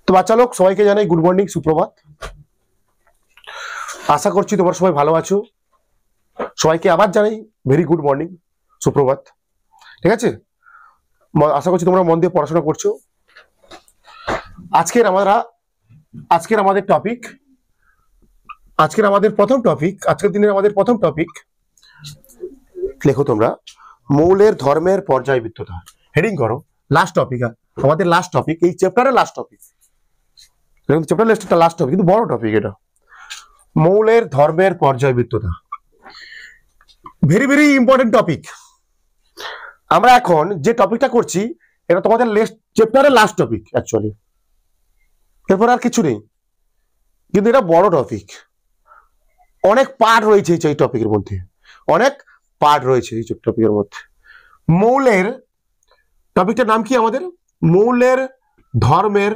তো বাচ্চা লোক সবাইকে জানাই গুড মর্নিং, সুপ্রভাত। আশা করছি তোমরা সবাই ভালো আছো। সবাইকে আবার জানাই ভেরি গুড মর্নিং, সুপ্রভাত। ঠিক আছে, আশা করছি তোমরা মন দিয়ে পড়াশোনা করছো। আজকের আমাদের টপিক, আজকের দিনের আমাদের প্রথম টপিক লেখো তোমরা, মৌলের ধর্মের পর্যায়বৃত্ততা। হেডিং করো, লাস্ট টপিক, আমাদের লাস্ট টপিক, এই চ্যাপ্টারের লাস্ট টপিক। চ্যাপ্টার লিস্টটা লাস্ট টপিক, কিন্তু বড় টপিক এটা। মৌলের ধর্মের পর্যায়বৃত্ততা ভেরি ভেরি ইম্পর্টেন্ট টপিক। আমরা এখন যে টপিকটা করছি এটা তোমাদের চ্যাপ্টারের লাস্ট টপিক অ্যাকচুয়ালি, এরপর আর কিছু নেই, কিন্তু এটা বড় টপিক। অনেক পার্ট রয়েছে এই টপিকের মধ্যে, অনেক পার্ট রয়েছে এই টপিকের মধ্যে। মৌলের টপিকটার নাম কি আমাদের? মৌলের ধর্মের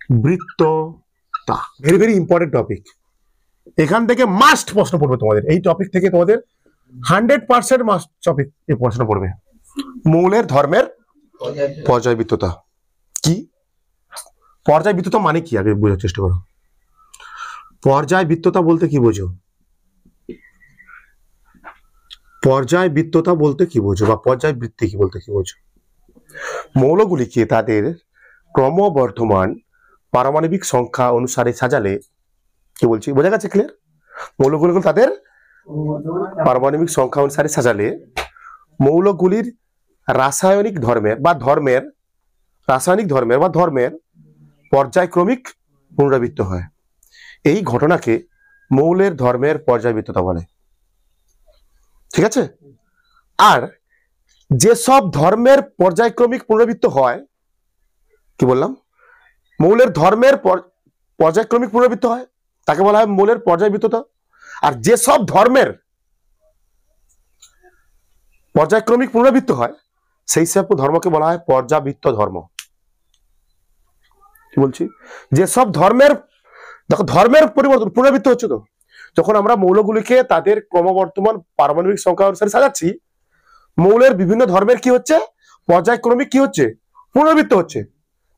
পর্যায়বৃত্ততা। Very very important topic. এখান থেকে মাস্ট প্রশ্ন পড়বে তোমাদের, এই টপিক থেকে তোমাদের 100% মাস্ট টপিক এই প্রশ্ন পড়বে। মৌলের ধর্মের পর্যায়বৃত্ততা কি? পর্যায়বৃত্ততা মানে কি আগে বোঝার চেষ্টা করো। পর্যায়বৃত্ততা বলতে কি বোঝো? পর্যায়বৃত্ততা বলতে কি বোঝো, বা পর্যায়বৃত্তি কি বলতে কি বোঝো? মৌলগুলিকে তাদের ক্রমবর্ধমান পারমাণবিক সংখ্যা অনুসারে সাজালে, কি বলছি বোঝা গেছে? ক্লিয়ার? মৌলগুলিকে তাদের পারমাণবিক সংখ্যা অনুসারে সাজালে মৌলগুলির রাসায়নিক ধর্মের পর্যায়ক্রমিক পুনরাবৃত্ত হয়। এই ঘটনাকে মৌলের ধর্মের পর্যায়বৃত্ততা বলে। ঠিক আছে? আর যেসব ধর্মের পর্যায়ক্রমিক পুনরাবৃত্ত হয়, কি বললাম? মৌলের ধর্মের পর্যায়ক্রমিক পুনরাবৃত্ত হয় তাকে বলা হয় মৌলের পর্যায়বৃত্ততা। আর যেসব ধর্মের পর্যায়ক্রমিক পুনরাবৃত্ত হয় সেই সব ধর্মকে বলা হয় পর্যাবৃত্ত ধর্ম। কি বলছি? যেসব ধর্মের, দেখো ধর্মের পরিবর্তন পুনরাবৃত্ত হচ্ছে, তো যখন আমরা মৌলগুলিকে তাদের ক্রমবর্ধমান পারমাণবিক সংখ্যা অনুসারে সাজাচ্ছি, মৌলের বিভিন্ন ধর্মের কি হচ্ছে? পর্যায়ক্রমিক কি হচ্ছে? পুনরাবৃত্ত হচ্ছে।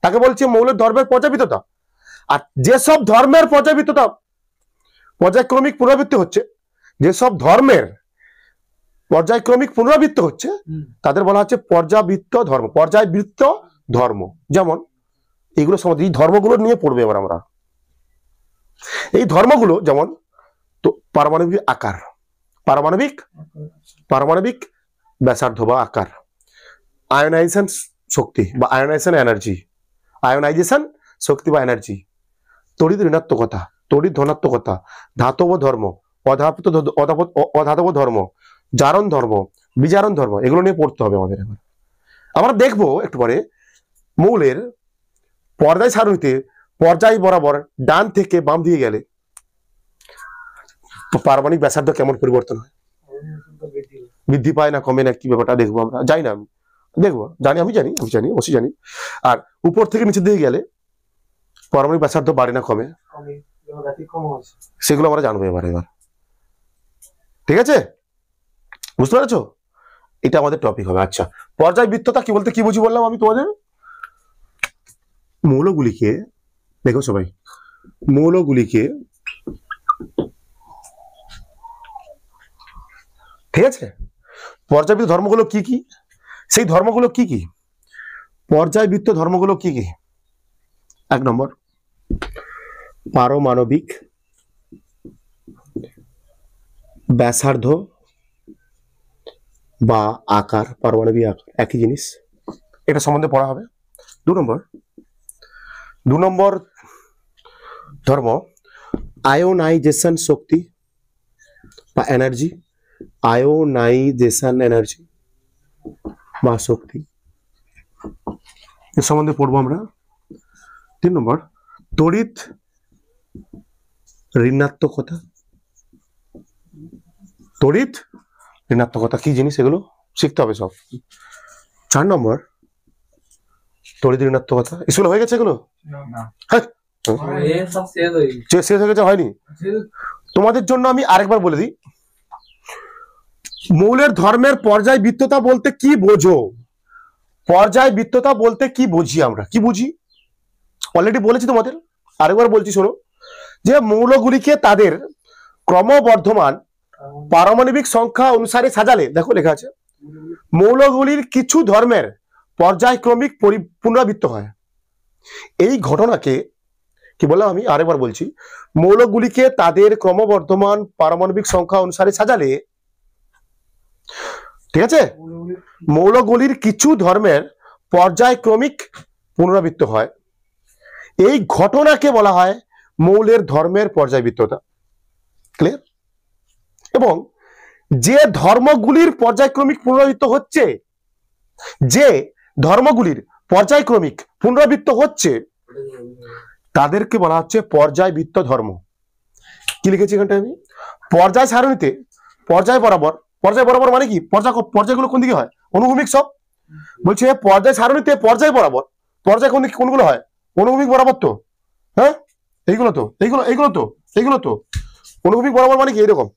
তাকে বলছে মৌলের ধর্মের পর্যায়বৃত্ততা। আর যেসব ধর্মের পর্যায়ক্রমিক পুনরাবৃত্তি হচ্ছে, যেসব ধর্মের পর্যায়ক্রমিক পুনরাবৃত্ত হচ্ছে তাদের বলা হচ্ছে পর্যাবৃত্ত ধর্ম। যেমন এইগুলো সম্বন্ধে, এই ধর্মগুলো নিয়ে পড়বে এবার আমরা। এই ধর্মগুলো যেমন তো পারমাণবিক আকার, পারমাণবিক ব্যাসার্ধ বা আকার, আয়োনাইজেশন শক্তি বা আয়োনাইজেশন শক্তি বা এনার্জি, তড়িৎ ঋণাত্মকতা, তড়িৎ ধনাত্মকতা, ধাতব ধর্ম, অধাতব ধর্ম, জারণ ধর্ম, বিজারণ ধর্ম, এগুলো নিয়ে পড়তে হবে আমাদের। আমরা দেখবো একটু পরে মৌলের পর্যায় সারণীতে পর্যায় বরাবর ডান থেকে বাম দিয়ে গেলে পারমাণবিক ব্যাসার্ধ কেমন পরিবর্তন হয়, বৃদ্ধি পায় না কমে না, কি ব্যাপারটা দেখবো আমরা। জানি না, দেখবো, আমি জানি অবশ্যই জানি। আর উপর থেকে নিচের দিকে গেলে পারমাণবিক ব্যাসার্ধ বাড়ে না কমে, সেগুলো আমরা জানবো এবার। ঠিক আছে, বুঝতে পেরেছো? এটা আমাদের টপিক হবে। আচ্ছা, পর্যায়বৃত্ততা কি বলতে কি বুঝি বললাম আমি তোমাদের? মৌলগুলিকে, দেখো সবাই, মৌলগুলিকে, ঠিক আছে, পর্যায়বৃত্ত ধর্মগুলো কি কি? সেই ধর্মগুলো কি কি? পর্যায়বৃত্ত ধর্মগুলো কি কি? 1 নম্বর, পারমাণবিক ব্যাসার্ধ বা আকার, পারমাণবিক আকার একই জিনিস, এটা সম্বন্ধে পড়া হবে। 2 নম্বর ধর্ম, আয়োনাইজেশন শক্তি বা এনার্জি, আয়োনাইজেশন এনার্জি বা শক্তি, এর সম্বন্ধে পড়বো আমরা। 3 নম্বর, তড়িৎ ঋণাত্মকতা। তড়িৎ ঋণাত্মকতা কি জিনিস, এগুলো শিখতে হবে সব। 4 নম্বর, তড়িৎ ঋণাত্মকতা। স্কুলে হয়ে গেছে এগুলো? শেষ হয়ে গেছে? হয়নি? তোমাদের জন্য আমি আরেকবার বলে দিই, মৌলের ধর্মের পর্যায়বৃত্ততা বলতে কি বোঝো? পর্যায়বৃত্ততা বলতে কি বুঝি আমরা, কি বুঝি অলরেডি বলেছি তোমাদের, আরেকবার বলছি শোনো, যে মৌলগুলিকে তাদের ক্রমবর্ধমান পারমাণবিক সংখ্যা অনুসারে সাজালে, দেখো লেখা আছে মৌলগুলির কিছু ধর্মের পর্যায়ক্রমিক পুনরাবৃত্ত হয়। এই ঘটনাকে কি বললাম আমি, আরেকবার বলছি, মৌলগুলিকে তাদের ক্রমবর্ধমান পারমাণবিক সংখ্যা অনুসারে সাজালে, ঠিক আছে, মৌলগুলির কিছু ধর্মের পর্যায়ক্রমিক পুনরাবৃত্ত হয়। এই ঘটনাকে বলা হয় মৌলের ধর্মের পর্যায়বৃত্ততা। ক্লিয়ার? এবং যে ধর্মগুলির পর্যায়ক্রমিক পুনরাবৃত্ত হচ্ছে, যে ধর্মগুলির পর্যায়ক্রমিক পুনরাবৃত্ত হচ্ছে তাদেরকে বলা হচ্ছে পর্যায়বৃত্ত ধর্ম। কি লিখেছি এখানটা আমি, পর্যায় সারণীতে পর্যায় বরাবর, পর্যায় বরাবর মানে কি, পর্যায়গুলো কোন দিকে হয়, অনুভূমিক সব। বলছে পর্যায় সারণীতে পর্যায় বরাবর, পর্যায় কোনগুলো হয়, অনুভূমিক বরাবর তো, হ্যাঁ এইগুলো তো, এইগুলো তো অনুভূমিক বরাবর মানে কি, এরকম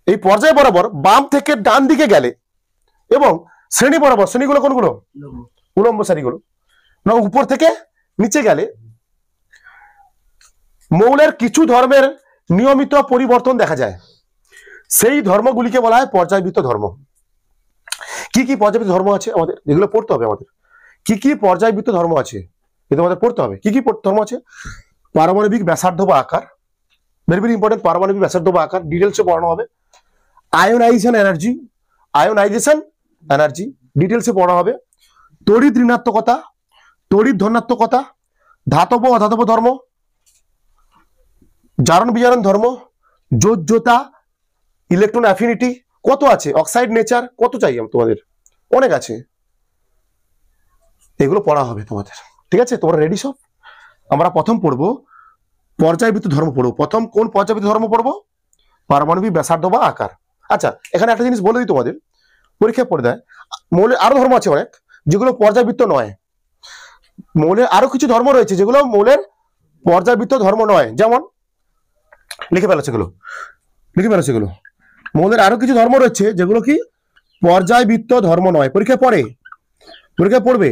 এই পর্যায় বরাবর বাম থেকে ডান দিকে গেলে, এবং শ্রেণী বরাবর, শ্রেণীগুলো কোনগুলো, উলম্ব সারিগুলো, না উপর থেকে নিচে গেলে মৌলের কিছু ধর্মের নিয়মিত পরিবর্তন দেখা যায়। সেই ধর্মগুলিকে বলা হয় পর্যায়বৃত্ত ধর্ম। কি কি পর্যায়বৃত্ত ধর্ম আছে আমাদের, এগুলো পড়তে হবে আমাদের। কি কি পর্যায়বৃত্ত ধর্ম আছে এটা আমাদের পড়তে হবে। কি কি ধর্ম আছে, পারমাণবিক ব্যাসার্ধ বা আকার, ভেরি ভেরি ইম্পর্টেন্ট, পারমাণবিক ব্যাসার্ধ বা আকার ডিটেলসে পড়ানো হবে। আয়োনাইজেশন এনার্জি ডিটেলসে পড়া হবে। তড়িৎ ঋণাত্মকতা, তড়িৎ ধনাত্মকতা, ধাতব অধাতব ধর্ম, জারণ বিজারণ ধর্ম, যোজ্যতা, ইলেকট্রন অ্যাফিনিটি, কত আছে, অক্সাইড নেচার, কত চাই তোমাদের, অনেক আছে, এগুলো পড়া হবে তোমাদের। ঠিক আছে, তোমরা রেডি সব? আমরা প্রথম পড়বো পর্যায়বৃত্ত ধর্ম পড়বো। প্রথম কোন পর্যায়বৃত্ত ধর্ম পড়বো, পারমাণবিক ব্যাসার্ধ বা আকার। আচ্ছা, এখানে একটা জিনিস বলে দিই তোমাদের, পরীক্ষায় পড়ে দেয়, মৌলের আরো ধর্ম আছে অনেক যেগুলো পর্যায়বৃত্ত নয়। মৌলের আরো কিছু ধর্ম রয়েছে যেগুলো মৌলের পর্যায়বৃত্ত ধর্ম নয়, যেমন লিখে ফেলেছে এগুলো, মৌলের আরো কিছু ধর্ম রয়েছে যেগুলো কি পর্যায়বৃত্ত ধর্ম নয়। পরীক্ষায় পড়বে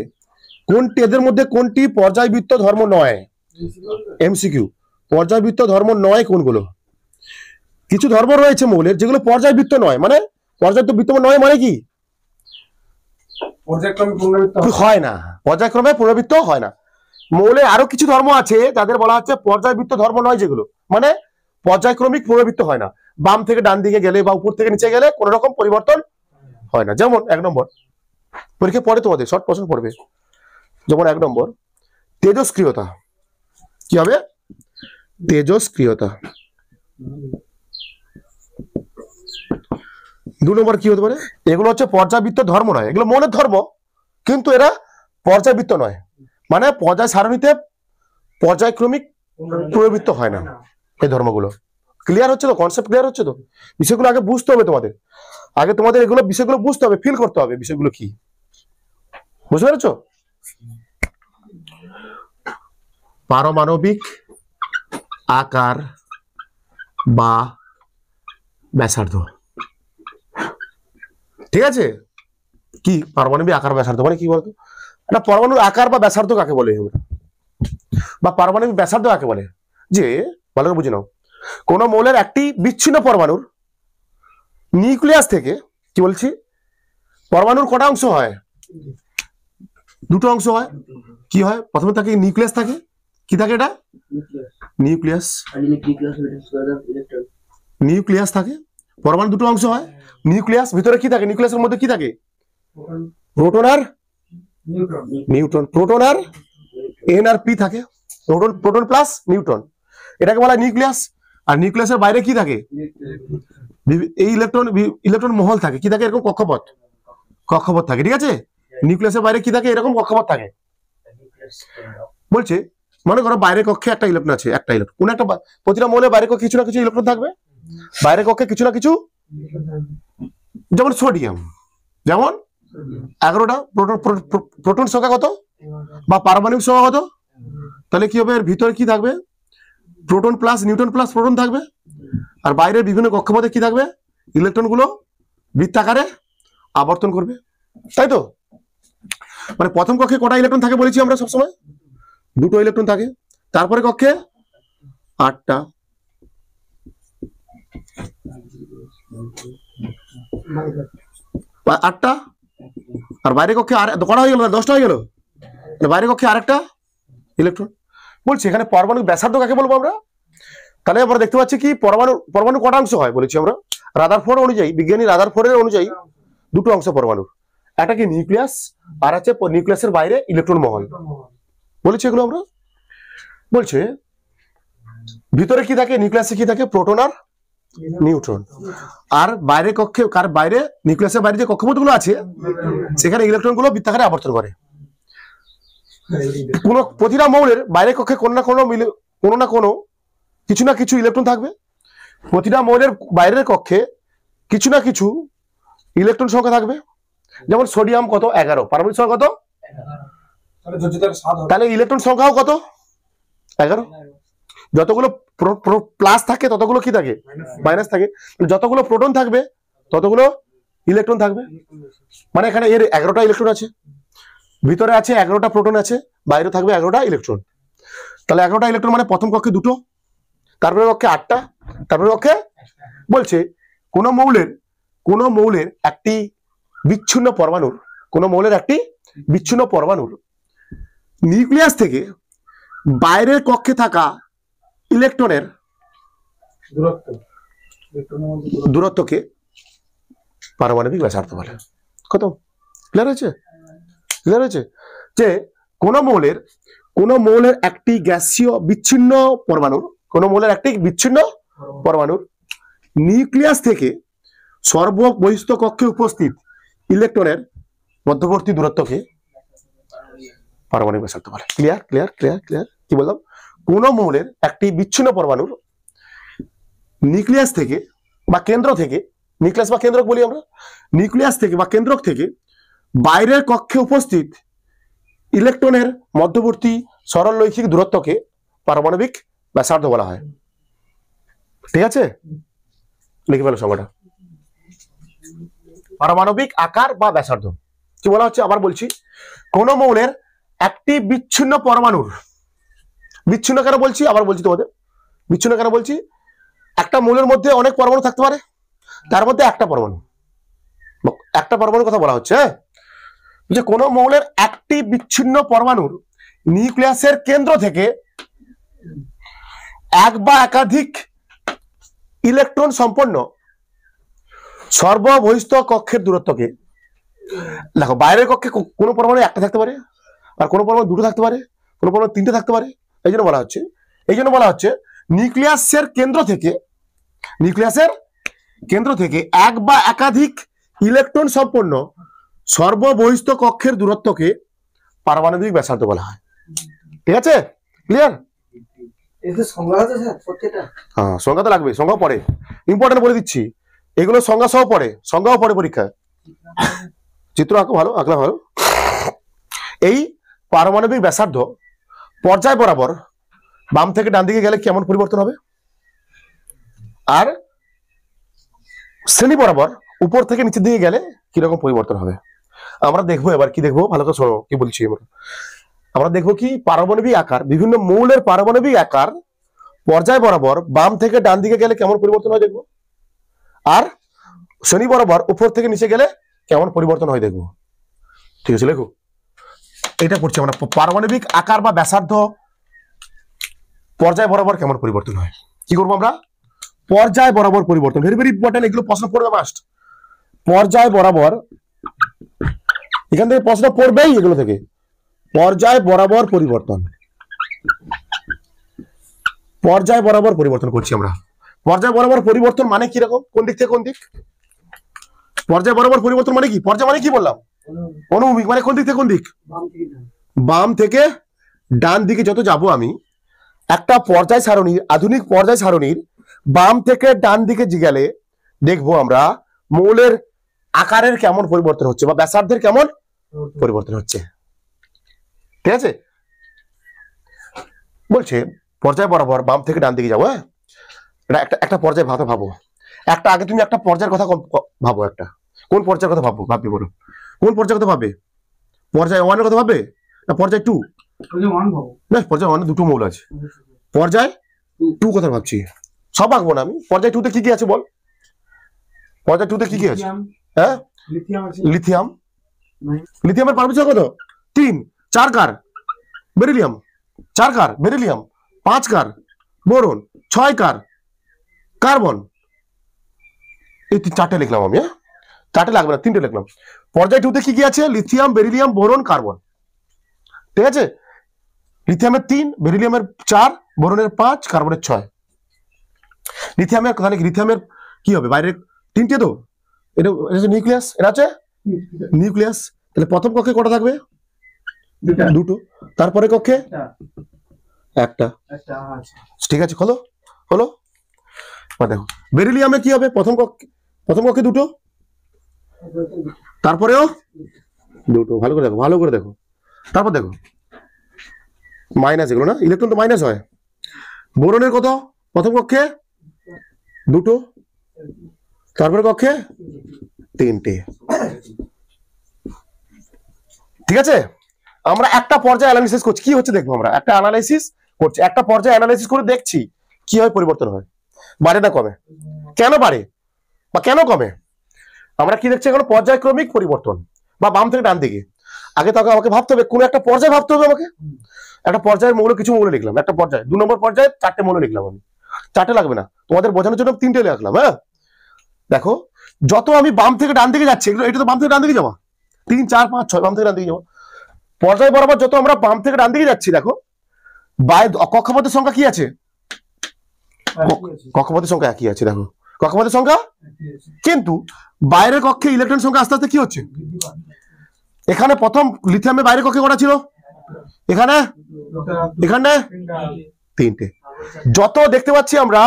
কোনটি, এদের মধ্যে কোনটি পর্যায়বৃত্ত ধর্ম নয়, এমসিকিউ, পর্যায়বৃত্ত ধর্ম নয় কোনগুলো। কিছু ধর্ম রয়েছে মৌলের যেগুলো পর্যায়বৃত্ত নয়, মানে পর্যায়বৃত্ত নয় মানে কি, হয় না, পর্যায়ক্রমে পুনরাবৃত্ত হয় না। মৌলের আরো কিছু ধর্ম আছে তাদের বলা হচ্ছে পর্যায়বৃত্ত ধর্ম নয়, যেগুলো মানে পর্যায়ক্রমিক পুনরাবৃত্ত হয় না, বাম থেকে ডান দিকে গেলে বা উপর থেকে নিচে গেলে কোন রকম পরিবর্তন হয় না। যেমন 1 নম্বর, পরীক্ষা পড়ে তোমাদের শর্ট প্রশ্ন পড়বে, যেমন 1 নম্বর তেজস্ক্রিয়তা, কি হবে, তেজস্ক্রিয়তা। 2 নম্বর কি হতে পারে, এগুলো হচ্ছে পর্যায়বৃত্ত ধর্ম নয়, এগুলো মৌলের ধর্ম কিন্তু এরা পর্যায়বৃত্ত নয়, মানে পর্যায় সারণীতে পর্যায়ক্রমিক পুনরাবৃত্ত হয় না। এই ধর্মগুলো ক্লিয়ার হচ্ছে তো, কনসেপ্ট ক্লিয়ার হচ্ছে তো, বিষয়গুলো আগে বুঝতে হবে তোমাদের, আগে তোমাদের এগুলো বিষয়গুলো বুঝতে হবে, ফিল করতে হবে বিষয়গুলো কি, বুঝতে পেরেছো? পারমাণবিক আকার বা ব্যাসার্ধ, ঠিক আছে, কি পারমাণবিক আকার ব্যাসার্ধ মানে কি বলতো, একটা পরমাণুর আকার বা ব্যাসার্ধ কাকে বলে, বা পারমাণবিক ব্যাসার্ধ কাকে বলে, যে ভালো করে বুঝে নাও, কোন মৌলের একটি বিচ্ছিন্ন পরমাণুর নিউক্লিয়াস থেকে, কি বলছি, পরমাণুর কটা অংশ হয়, 2টো অংশ হয়। কি হয়, প্রথমে থাকে নিউক্লিয়াস থাকে, কি থাকে এটা, নিউক্লিয়াস থাকে, পরমাণু 2টো অংশ হয়, নিউক্লিয়াস, ভিতরে কি থাকে, নিউক্লিয়াসের মধ্যে কি থাকে, প্রোটন আর নিউট্রন, প্রোটন আর এন আর পি থাকে, প্রোটন প্লাস নিউট্রন, এটাকে বলা হয় নিউক্লিয়াস। আর নিউক্লিয়াসের বাইরে কি থাকে, এই ইলেকট্রন মহল থাকে, কি থাকে, এরকম কক্ষপথ থাকে, ঠিক আছে, নিউক্লিয়াসের বাইরে কি থাকে, এরকম কক্ষপথ থাকে। বলছে মনে করো বাইরের কক্ষে একটা ইলেকট্রন আছে, একটা ইলেকট্রন, কোন একটা, প্রতিটা মৌলের বাইরের কক্ষে কিছু না কিছু ইলেকট্রন থাকবে, বাইরের কক্ষে কিছু না কিছু, যেমন সোডিয়াম, যেমন 11টা প্রোটন সংখ্যা কত, বা পারমাণবিক সংখ্যা কত, তাহলে কি হবে, এর ভিতরে কি থাকবে, proton plus neutron plus proton থাকবে, আর বাইরের বিভিন্ন কক্ষপথে কি থাকবে, ইলেকট্রন গুলো বৃত্তাকারে আবর্তন করবে, তাই তো। মানে প্রথম কক্ষে কটা ইলেকট্রন থাকে বলেছি আমরা সবসময়? দুটো ইলেকট্রন থাকে। তারপরে কক্ষে 8টা, আর বাইরে কক্ষে আর কটা হয়ে গেল? 10টা হয়ে গেল। বাইরে কক্ষে আরেকটা ইলেকট্রন। বলছি এখানে পরমাণু ব্যাসার্ধ কাকে বলবো আমরা? তাহলে আমরা দেখতে পাচ্ছি কি পরমাণু কটা অংশ হয় বলেছি আমরা? রাদারফোর্ড অনুযায়ী, বিজ্ঞানী রাদারফোর্ডের অনুযায়ী দুটো অংশ পরমাণুর, একটা কি নিউক্লিয়াস, আর আছে নিউক্লিয়াসের বাইরে ইলেকট্রন মহল বলেছি এগুলো আমরা। বলছে ভিতরে কি থাকে, নিউক্লিয়াসে কি থাকে? প্রোটন আর নিউট্রন। আর বাইরে কক্ষে, কার বাইরে, নিউক্লিয়াসের বাইরে যে কক্ষপথগুলো আছে সেখানে ইলেকট্রন গুলো বৃত্তাকারে আবর্তন করে। প্রতিটা মৌলের বাইরে কক্ষে কোনো না কোনো কিছু না কিছু ইলেকট্রন থাকবে। প্রতিটা মৌলের বাইরের কক্ষে কিছু না কিছু ইলেকট্রন সংখ্যা থাকবে। যেমন সোডিয়াম কত? 11, পারমাণবিক সংখ্যা কত? তাহলে ইলেকট্রন সংখ্যাও কত? 11। যতগুলো প্লাস থাকে ততগুলো কি থাকে? মাইনাস থাকে। যতগুলো প্রোটন থাকবে ততগুলো ইলেকট্রন থাকবে। মানে এখানে এর 11টা ইলেকট্রন আছে, ভিতরে আছে 11টা প্রোটন আছে, বাইরে থাকবে 11টা ইলেকট্রন। তাহলে 11টা ইলেকট্রন মানে প্রথম কক্ষে দুটো, তারপরে কক্ষে 8টা, তারপরে কক্ষে। বলছে কোন মৌলের একটি বিচ্ছিন্ন পরমাণুর নিউক্লিয়াস থেকে বাইরের কক্ষে থাকা ইলেকট্রনের দূরত্বকে পারমাণবিক ব্যাসার্ধ বলে। কত ক্লিয়ার হয়েছে? যে কোন মৌলের একটি গ্যাসীয় বিচ্ছিন্ন পরমাণুর নিউক্লিয়াস থেকে সর্ববহিস্থ কক্ষে উপস্থিত ইলেকট্রনের মধ্যবর্তী দূরত্বকে পারমাণবিক ব্যাসার্ধ বলে। ক্লিয়ার? কি বললাম? কোন মৌলের একটি বিচ্ছিন্ন পরমাণুর নিউক্লিয়াস থেকে বা কেন্দ্র থেকে, নিউক্লিয়াস বা কেন্দ্রক বলি আমরা, নিউক্লিয়াস থেকে বা কেন্দ্রক থেকে বাইরের কক্ষে উপস্থিত ইলেকট্রনের মধ্যবর্তী সরলরৈখিক দূরত্বকে পারমাণবিক ব্যাসার্ধ বলা হয়। ঠিক আছে, লিখে ফেলো সংজ্ঞাটা। পারমাণবিক আকার বা ব্যাসার্ধ কি বলা হচ্ছে? আবার বলছি, কোন মৌলের একটি বিচ্ছিন্ন পরমাণুর, বিচ্ছিন্ন কেন বলছি আবার বলছি তোমাদের, বিচ্ছিন্ন কেন বলছি? একটা মৌলের মধ্যে অনেক পরমাণু থাকতে পারে, তার মধ্যে একটা পরমাণুর কথা বলা হচ্ছে। যে কোন মৌলের একটি বিচ্ছিন্ন পরমাণুর নিউক্লিয়াসের কেন্দ্র থেকে এক বা একাধিক ইলেকট্রন সম্পন্ন সর্ববহিস্থ কক্ষের দূরত্বকে, দেখো বাইরের কক্ষে কোনো পরমাণু একটা থাকতে পারে, আর কোনো পরমাণু দুটো থাকতে পারে, কোনো পরমাণু তিনটে থাকতে পারে। এই জন্য বলা হচ্ছে নিউক্লিয়াসের কেন্দ্র থেকে এক বা একাধিক ইলেকট্রন সম্পন্ন সর্ববহিস্থ কক্ষের দূরত্বকে পারমাণবিক ব্যাসার্ধ বলা হয়। ঠিক আছে, ক্লিয়ার? হ্যাঁ, সংজ্ঞা তো লাগবে, সংজ্ঞা পড়ে, ইম্পর্টেন্ট বলে দিচ্ছি, এগুলো সংজ্ঞাও পড়ে পরীক্ষায়। চিত্র আঁকলে ভালো। এই পারমাণবিক ব্যাসার্ধ পর্যায় বরাবর বাম থেকে ডান দিকে গেলে কেমন পরিবর্তন হবে, আর শ্রেণী বরাবর উপর থেকে নিচের দিকে গেলে কিরকম পরিবর্তন হবে আমরা দেখবো। এবার কি দেখবো, ভালো করে শোনো কি বলছি। আমরা দেখবো কি পারমাণবিক আকার, বিভিন্ন মৌলের পারমাণবিক আকার পর্যায় বরাবর বাম থেকে ডান দিকে গেলে কেমন পরিবর্তন হয় দেখবো, আর শ্রেণী বরাবর উপর থেকে নিচে গেলে কেমন পরিবর্তন হয় দেখবো। ঠিক আছে, লেখো। এটা পড়ছি আমরা, পারমাণবিক আকার বা ব্যাসার্ধ পর্যায় বরাবর কেমন পরিবর্তন হয়। কি করবো আমরা? পর্যায় বরাবর পরিবর্তন, ভেরি ভেরি ইম্পর্টেন্ট, এগুলো প্রশ্ন পড়বে মাস্ট। পর্যায় বরাবর, এখান থেকে প্রশ্ন পড়বেই এগুলো থেকে। পর্যায় বরাবর পরিবর্তন করছি আমরা। পর্যায় বরাবর পরিবর্তন মানে কি রকম, কোন দিক থেকে কোন দিক? পর্যায় বরাবর পরিবর্তন মানে কি? পর্যায় মানে কি বললাম? অনুভূমিক, মানে কোন দিক থেকে কোন দিক? বাম থেকে ডান দিকে যত যাব আমি, একটা পর্যায় সারণী, আধুনিক পর্যায় সারণীর বাম থেকে ডান দিকে গেলে দেখবো আমরা মৌলের আকারের কেমন পরিবর্তন হচ্ছে বা ব্যাসার্ধের কেমন পরিবর্তন হচ্ছে। ঠিক আছে, বলছে পর্যায় বরাবর বাম থেকে ডান দিকে যাবো। হ্যাঁ, একটা পর্যায় ভাবো। একটা আগে তুমি একটা পর্যায়ের কথা ভাবো, একটা কোন পর্যায়ের কথা ভাববে বলো, কোন পর্যায়ের কথা ভাববে? পর্যায় 1 এর কথা ভাববে না পর্যায় 2? না, পর্যায় 1 এ দুটো মৌল আছে, পর্যায় 2 কথা ভাবছি। সব আঁকবো না আমি। পর্যায় 2 তে কি কি আছে বল? পর্যায় 2 তে কি কি আছে? হ্যাঁ, লিথিয়াম। লিথিয়ামের পারমিশন কত? 3। 4 কার বেরিলিয়াম, 4 কার বেরিলিয়াম, 5 কার বোরন, 6 কার কার্বন। এই 4টে লিখলাম আমি। হ্যাঁ, 4টে লাগবে না, 3টে লিখলাম। পর্যায় 2 তে কি কি আছে? Lithium, beryllium, boron, carbon. ঠিক আছে, লিথিয়ামের 3, বেরিলিয়ামের 4, বোরনের 5, কার্বনের 6। লিথিয়ামের তাহলে লিথিয়ামের কি হবে? বাইরে 3টে তো, এটা নিউক্লিয়াস, এটা আছে নিউক্লিয়াস। তাহলে প্রথম কক্ষে কটা থাকবে? দুটো। তারপরে কক্ষে একটা। ঠিক আছে, হলো হলো। দেখো বেরিলিয়ামে কি হবে? প্রথম কক্ষে দুটো, তারপরেও দুটো। ভালো করে দেখো, ভালো করে দেখো। তারপর দেখো মাইনাস, এগুলো না ইলেকট্রন তো মাইনাস হয়। বোরনের কত? প্রথম কক্ষে দুটো, তারপরে কক্ষে 3টে। ঠিক আছে, আমরা একটা পর্যায়ে অ্যানালাইসিস করছি, কি হচ্ছে দেখবো। আমরা একটা অ্যানালাইসিস করছি, একটা পর্যায়ে অ্যানালাইসিস করে দেখছি কি হয়, পরিবর্তন হয়, বাড়ে না কমে, কেন বাড়ে বা কেন কমে। আমরা কি দেখছি এখন? পর্যায়ক্রমিক পরিবর্তন বা বাম থেকে ডান দিকে। আগে তো আমাকে ভাবতে হবে, কোন একটা পর্যায়ে ভাবতে হবে আমাকে। একটা পর্যায়ের মৌল, কিছু মৌল লিখলাম, একটা পর্যায়ে 2 নম্বর পর্যায়ে 4টে মৌল লিখলাম আমি। 4টে লাগবে না, তোমাদের বোঝানোর জন্য 3টে লিখলাম। হ্যাঁ, দেখো যত আমি বাম থেকে ডান দিকে যাচ্ছি, এটা তো বাম থেকে ডান দিকে যাওয়া, 3, 4, 5, 6 বাম থেকে ডান দিকে যাওয়া। পর্যায় বরাবর যত আমরা বাম থেকে ডান দিকে যাচ্ছি, দেখো কক্ষপথের সংখ্যা কি আছে? কক্ষপথের সংখ্যা একই আছে। দেখো কক্ষপথের সংখ্যা, কিন্তু বাইরের কক্ষে ইলেকট্রন সংখ্যা আস্তে আস্তে কি হচ্ছে? এখানে প্রথম লিথিয়ামের বাইরের কক্ষে কটা ছিল? এখানে 3টে। যত দেখতে পাচ্ছি আমরা,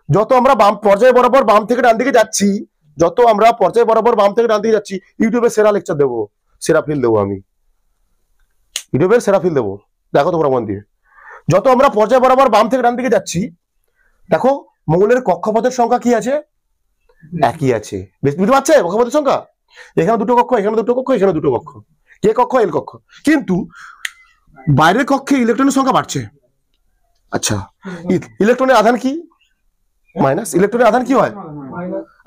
যত আমরা বাম পর্যায় বরাবর বাম থেকে ডান দিকে যাচ্ছি, যত আমরা পর্যায় বরাবর বাম থেকে ডান দিকে যাচ্ছি, ইউটিউবে সেরা লেকচার দেবো, সেরা ফিল দেবো আমি, ইউটিউবের সেরা ফিল দেবো। দেখো তোমরা মন দিয়ে, যত আমরা পর্যায় বরাবর বাম থেকে ডান দিকে যাচ্ছি, দেখো মৌলের কক্ষপথের সংখ্যা কি আছে? একই আছে। বুঝতে পারছে কক্ষপথের সংখ্যা? এখানে দুটো কক্ষ, এখানে দুটো কক্ষ, এখানে দুটো কক্ষ, কে কক্ষ? এল কক্ষ। কিন্তু বাইরের কক্ষে ইলেকট্রনের সংখ্যা বাড়ছে। আচ্ছা, ইলেকট্রনের আধান কি? মাইনাস। ইলেকট্রনের আধান কি হয়?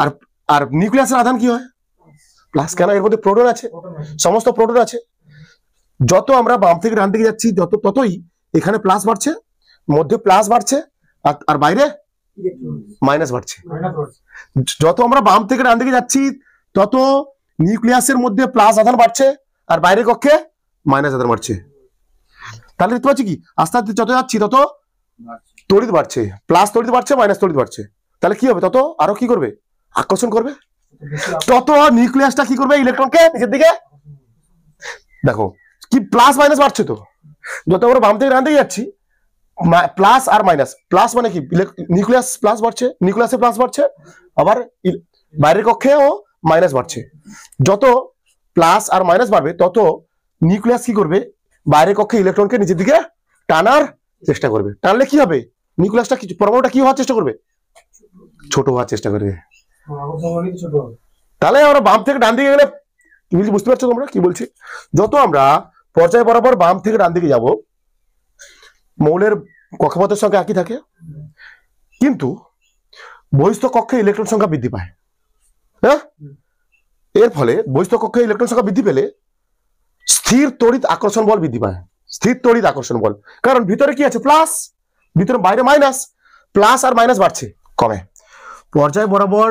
আর আর নিউক্লিয়াসের আধান কি হয়? প্লাস। কেন? এর মধ্যে প্রোটন আছে, সমস্ত প্রোটন আছে। যত আমরা বাম থেকে ডান দিকে যাচ্ছি, ততই এখানে প্লাস বাড়ছে, মধ্যে প্লাস বাড়ছে, আর বাইরে মাইনাস বাড়ছে। যত আমরা বাম থেকে ডান দিকে যাচ্ছি, তত নিউক্লিয়াসের মধ্যে প্লাস আধান বাড়ছে, আর বাইরের কক্ষে মাইনাস আধান বাড়ছে। তাহলে দেখতে পাচ্ছি কি, আস্তে আস্তে যত যাচ্ছি তত তড়িৎ বাড়ছে, প্লাস তড়িৎ বাড়ছে, মাইনাস তড়িৎ বাড়ছে। তাহলে কি হবে? তত আরো কি করবে? আকর্ষণ করবে। তত নিউক্লিয়াসটা কি করবে? ইলেকট্রনকে নিচের দিকে। দেখো কি প্লাস মাইনাস বাড়ছে। তো যত আমরা বাম থেকে ডান দিকে যাচ্ছি, প্লাস আর মাইনাস। প্লাস মানে কি? নিউক্লিয়াস প্লাস বাড়ছে, নিউক্লিয়াসে প্লাস বাড়ছে, আবার বাইরের কক্ষেও মাইনাস বাড়ছে। যত প্লাস আর মাইনাস বাড়বে, তত নিউক্লিয়াস কি করবে? বাইরের কক্ষে ইলেকট্রনকে নিচের দিকে টানার চেষ্টা করবে। টানলে কি হবে? নিউক্লিয়াসটা কি, পরমাণুটা কি হওয়ার চেষ্টা করবে? ছোট হওয়ার চেষ্টা করবে। তাহলে আমরা বাম থেকে ডান দিকে গেলে, তুমি বুঝতে পারছো তোমরা কি বলছি? যত আমরা পর্যায় বরাবর বাম থেকে ডান দিকে যাব, মৌলের কক্ষপথের সংখ্যা একই থাকে, কিন্তু বহিস্থ কক্ষে ইলেকট্রন সংখ্যা বৃদ্ধি পায়। হ্যাঁ, এর ফলে বহিস্থ কক্ষে ইলেকট্রন সংখ্যা বৃদ্ধি পেলে স্থির তড়িৎ আকর্ষণ বল বৃদ্ধি পায়। স্থির তড়িৎ আকর্ষণ বল, কারণ ভিতরে কি আছে? প্লাস, ভিতরে বাইরে মাইনাস। প্লাস আর মাইনাস বাড়ছে, কমে। পর্যায় বরাবর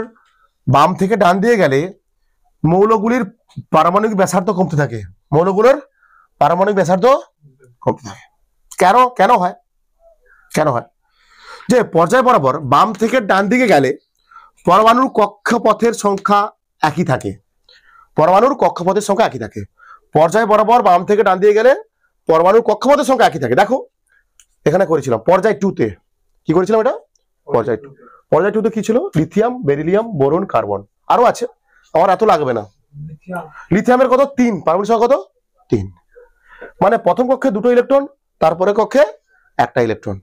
বাম থেকে ডান দিয়ে গেলে মৌলগুলির পারমাণবিক ব্যাসার্ধ কমতে থাকে। মৌলগুলোর পারমাণবিক ব্যাসার্ধ কমতে থাকে। কেন হয়? কেন হয়? যে পর্যায় বরাবর বাম থেকে ডান দিকে গেলে পরমাণুর কক্ষপথের সংখ্যা একই থাকে। পরমাণুর কক্ষপথের সংখ্যা একই থাকে। পর্যায় বরাবর বাম থেকে ডান দিয়ে গেলে পরমাণুর কক্ষপথের সংখ্যা একই থাকে। দেখো এখানে করেছিলাম পর্যায় 2 তে, কি করেছিলাম? এটা পর্যায় 2। পর্যায় 2 তে কি ছিল? Lithium, beryllium, boron, carbon. আরো আছে, আমার এত লাগবে না। লিথিয়ামের কত? 3। পারমাণবিক সংখ্যা কত? 3। মানে প্রথম কক্ষে দুটো ইলেকট্রন, তারপরে কক্ষে একটা ইলেকট্রন,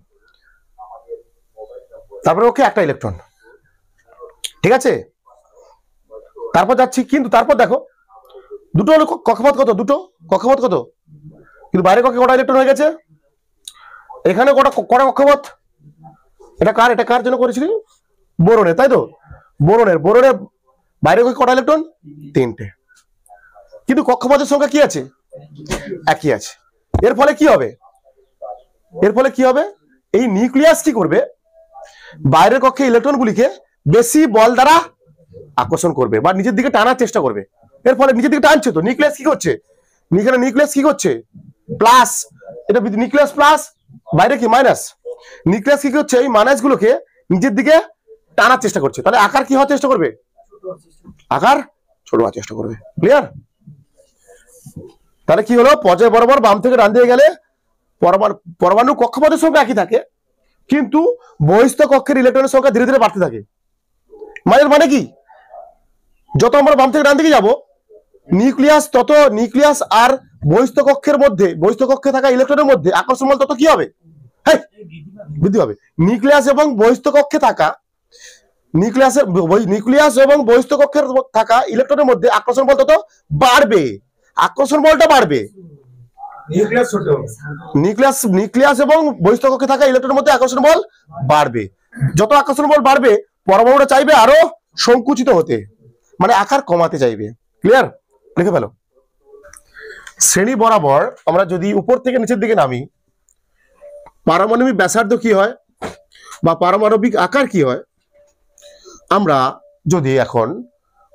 তারপরে কক্ষে একটা ইলেকট্রন। ঠিক আছে, তারপর যাচ্ছি, কিন্তু তারপর দেখো দুটো হলো কক্ষপথ কত, দুটো কক্ষপথ কত, কিন্তু বাইরে কক্ষে কটা ইলেকট্রন হয়ে গেছে, এখানে কটা কটা কক্ষপথ, এটা কার জন্য করেছিলি, বোরনের, তাই তো, বোরনের বাইরে কক্ষে কটা ইলেকট্রন, তিনটে, কিন্তু কক্ষপথের সংখ্যা কি আছে, একই আছে। এর ফলে কি হবে, এই নিউক্লিয়াস কি করবে, বাইরের কক্ষে ইলেকট্রনগুলিকে বেশি বল দ্বারা আকর্ষণ করবে বা নিচের দিকে টানার চেষ্টা করবে। এর ফলে নিচের দিকে টানছে, তো নিউক্লিয়াস কি করছে, প্লাস, এটা নিউক্লিয়াস প্লাস, বাইরে কি মাইনাস, নিউক্লিয়াস কি করছে, এই মাইনাস গুলোকে নিচের দিকে টানার চেষ্টা করছে, তাহলে আকার কি হওয়ার চেষ্টা করবে, আকার ছোট হওয়ার চেষ্টা করবে। ক্লিয়ার? তাহলে কি হলো, পর্যায় বরাবর বাম থেকে ডান দিকে গেলে পরমাণু কক্ষপথের সংখ্যা একই থাকে, কিন্তু বহিস্থ কক্ষের ইলেকট্রনের সংখ্যা ধীরে ধীরে বাড়তে থাকে। মানে কি, যত আমরা বাম থেকে ডান দিকে যাব, নিউক্লিয়াস আর বহিস্থ কক্ষে থাকা ইলেকট্রনের মধ্যে আকর্ষণ বল তত কি হবে, বৃদ্ধি পাবে। নিউক্লিয়াস এবং বহিস্থ কক্ষে থাকা ইলেকট্রনের মধ্যে আকর্ষণ বল তত বাড়বে, আকর্ষণ বলটা বাড়বে। নিউক্লিয়াস এবং বহিস্থ কক্ষে থাকা ইলেকট্রনের মধ্যে আকর্ষণ বল বাড়বে, যত আকর্ষণ বল বাড়বে পরমাণুটা চাইবে আরো সংকুচিত হতে, মানে আকার কমাতে চাইবে। ক্লিয়ার? লিখে ফেলো। শ্রেণী বরাবর আমরা যদি উপর থেকে নিচের দিকে নামি, পারমাণবিক ব্যাসার্ধ কি হয় বা পারমাণবিক আকার কি হয়, আমরা যদি এখন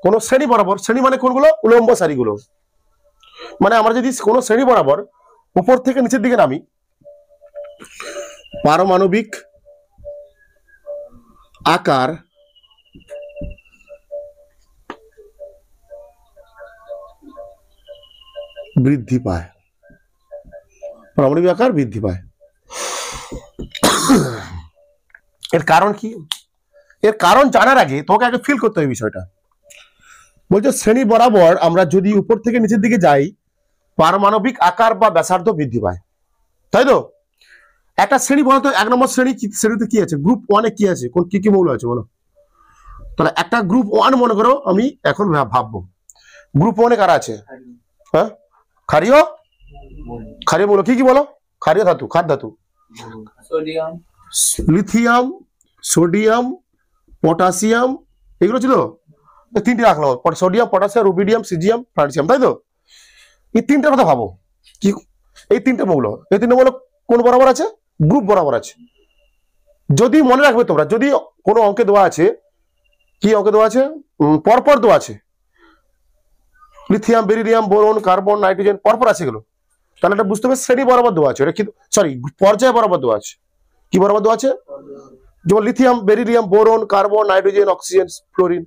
কোন শ্রেণী বরাবর, শ্রেণী মানে কোনগুলো, উলম্ব সারিগুলো, মানে আমরা যদি কোন শ্রেণী বরাবর উপর থেকে নিচের দিকে নামি, পারমাণবিক আকার বৃদ্ধি পায়, পারমাণবিক আকার বৃদ্ধি পায়। এর কারণ কি, এর কারণ জানার আগে তোমাকে আগে ফিল করতে হবে বিষয়টা। বলছে শ্রেণী বরাবর আমরা যদি উপর থেকে নিচের দিকে যাই, পারমাণবিক আকার বা ব্যাসার্ধ বৃদ্ধি পায়, তাই তো। একটা শ্রেণী বলতো, 1 নম্বর শ্রেণীতে কি আছে, গ্রুপ 1-এ কি আছে, কোন কি মৌল আছে বলো। তাহলে একটা গ্রুপ 1 মনে করো, আমি এখন ভাববো গ্রুপ 1-এ কারা আছে, হ্যাঁ, ক্ষারীয় মৌল কি বলো, ক্ষারীয় ধাতু, খাদ ধাতু, লিথিয়াম, সোডিয়াম, পটাশিয়াম, এগুলো ছিল, তিনটে রাখলাম, sodium, potassium, rubidium, caesium, francium, তাই তো। এই তিনটার কথা ভাবো, কি এই তিনটে মৌল, কোন বরাবর আছে, গ্রুপ বরাবর আছে। যদি মনে রাখবে তোমরা, যদি কোনো অঙ্কে দেওয়া আছে, কি অঙ্কে দেওয়া আছে, পরপর দেওয়া আছে, lithium, beryllium, boron, carbon, nitrogen পরপর আছে এগুলো, তাহলে এটা বুঝতে হবে শ্রেণী বরাবর দেওয়া আছে, এটা কিন্তু পর্যায় বরাবর দেওয়া আছে। কি বরাবর দেওয়া আছে, যেমন lithium, beryllium, boron, carbon, nitrogen, oxygen, fluorine,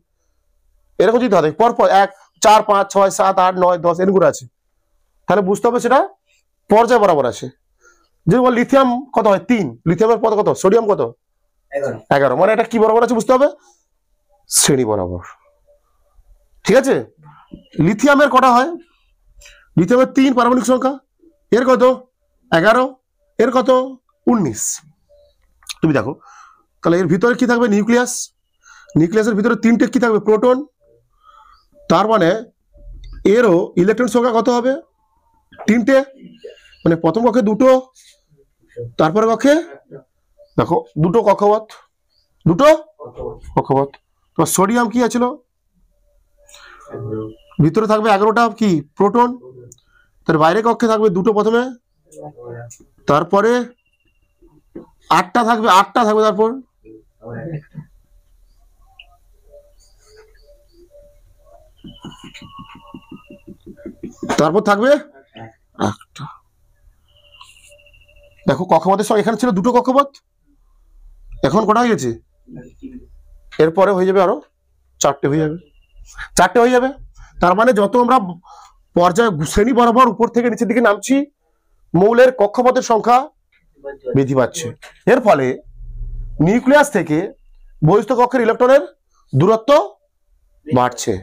এরকম যদি থাকে পরপর 1, 4, 5, 6, 7, 8, 9, 10 এরকম আছে, তাহলে বুঝতে হবে সেটা পর্যায় বরাবর আছে। যেমন লিথিয়াম কত হয়, 3, লিথিয়ামের পদ কত, সোডিয়াম কত, 11, মানে এটা কি বরাবর আছে বুঝতে হবে, শ্রেণী বরাবর। ঠিক আছে, লিথিয়ামের কটা হয়, লিথিয়ামের 3 পারমাণবিক সংখ্যা, এর কত 11, এর কত 19। তুমি দেখো তাহলে এর ভিতরে কি থাকবে, নিউক্লিয়াসের ভিতরে 3টে কি থাকবে, প্রোটন, তার মানে এরও ইলেকট্রন সংখ্যা কত হবে, 3টে, মানে প্রথম কক্ষে 2টো, তারপরে কক্ষে দেখো 2টো কক্ষপথ, তোমার সোডিয়াম কি আছিল, ভিতরে থাকবে 11টা কি প্রোটন, তার বাইরে কক্ষে থাকবে 2টো প্রথমে, তারপরে 8টা থাকবে, তারপর থাকবে একটা। দেখো কক্ষপথের সঙ্গে এখানে ছিল 2টো কক্ষপথ, এখন কটা হয়ে গেছে, এরপরে হয়ে যাবে আরো 4টে হয়ে যাবে। তার মানে যত আমরা পর্যায় শ্রেণী বরাবর উপর থেকে নিচের দিকে নামছি, মৌলের কক্ষপথের সংখ্যা বৃদ্ধি পাচ্ছে। এর ফলে নিউক্লিয়াস থেকে বহিস্থ কক্ষের ইলেকট্রনের দূরত্ব বাড়ছে,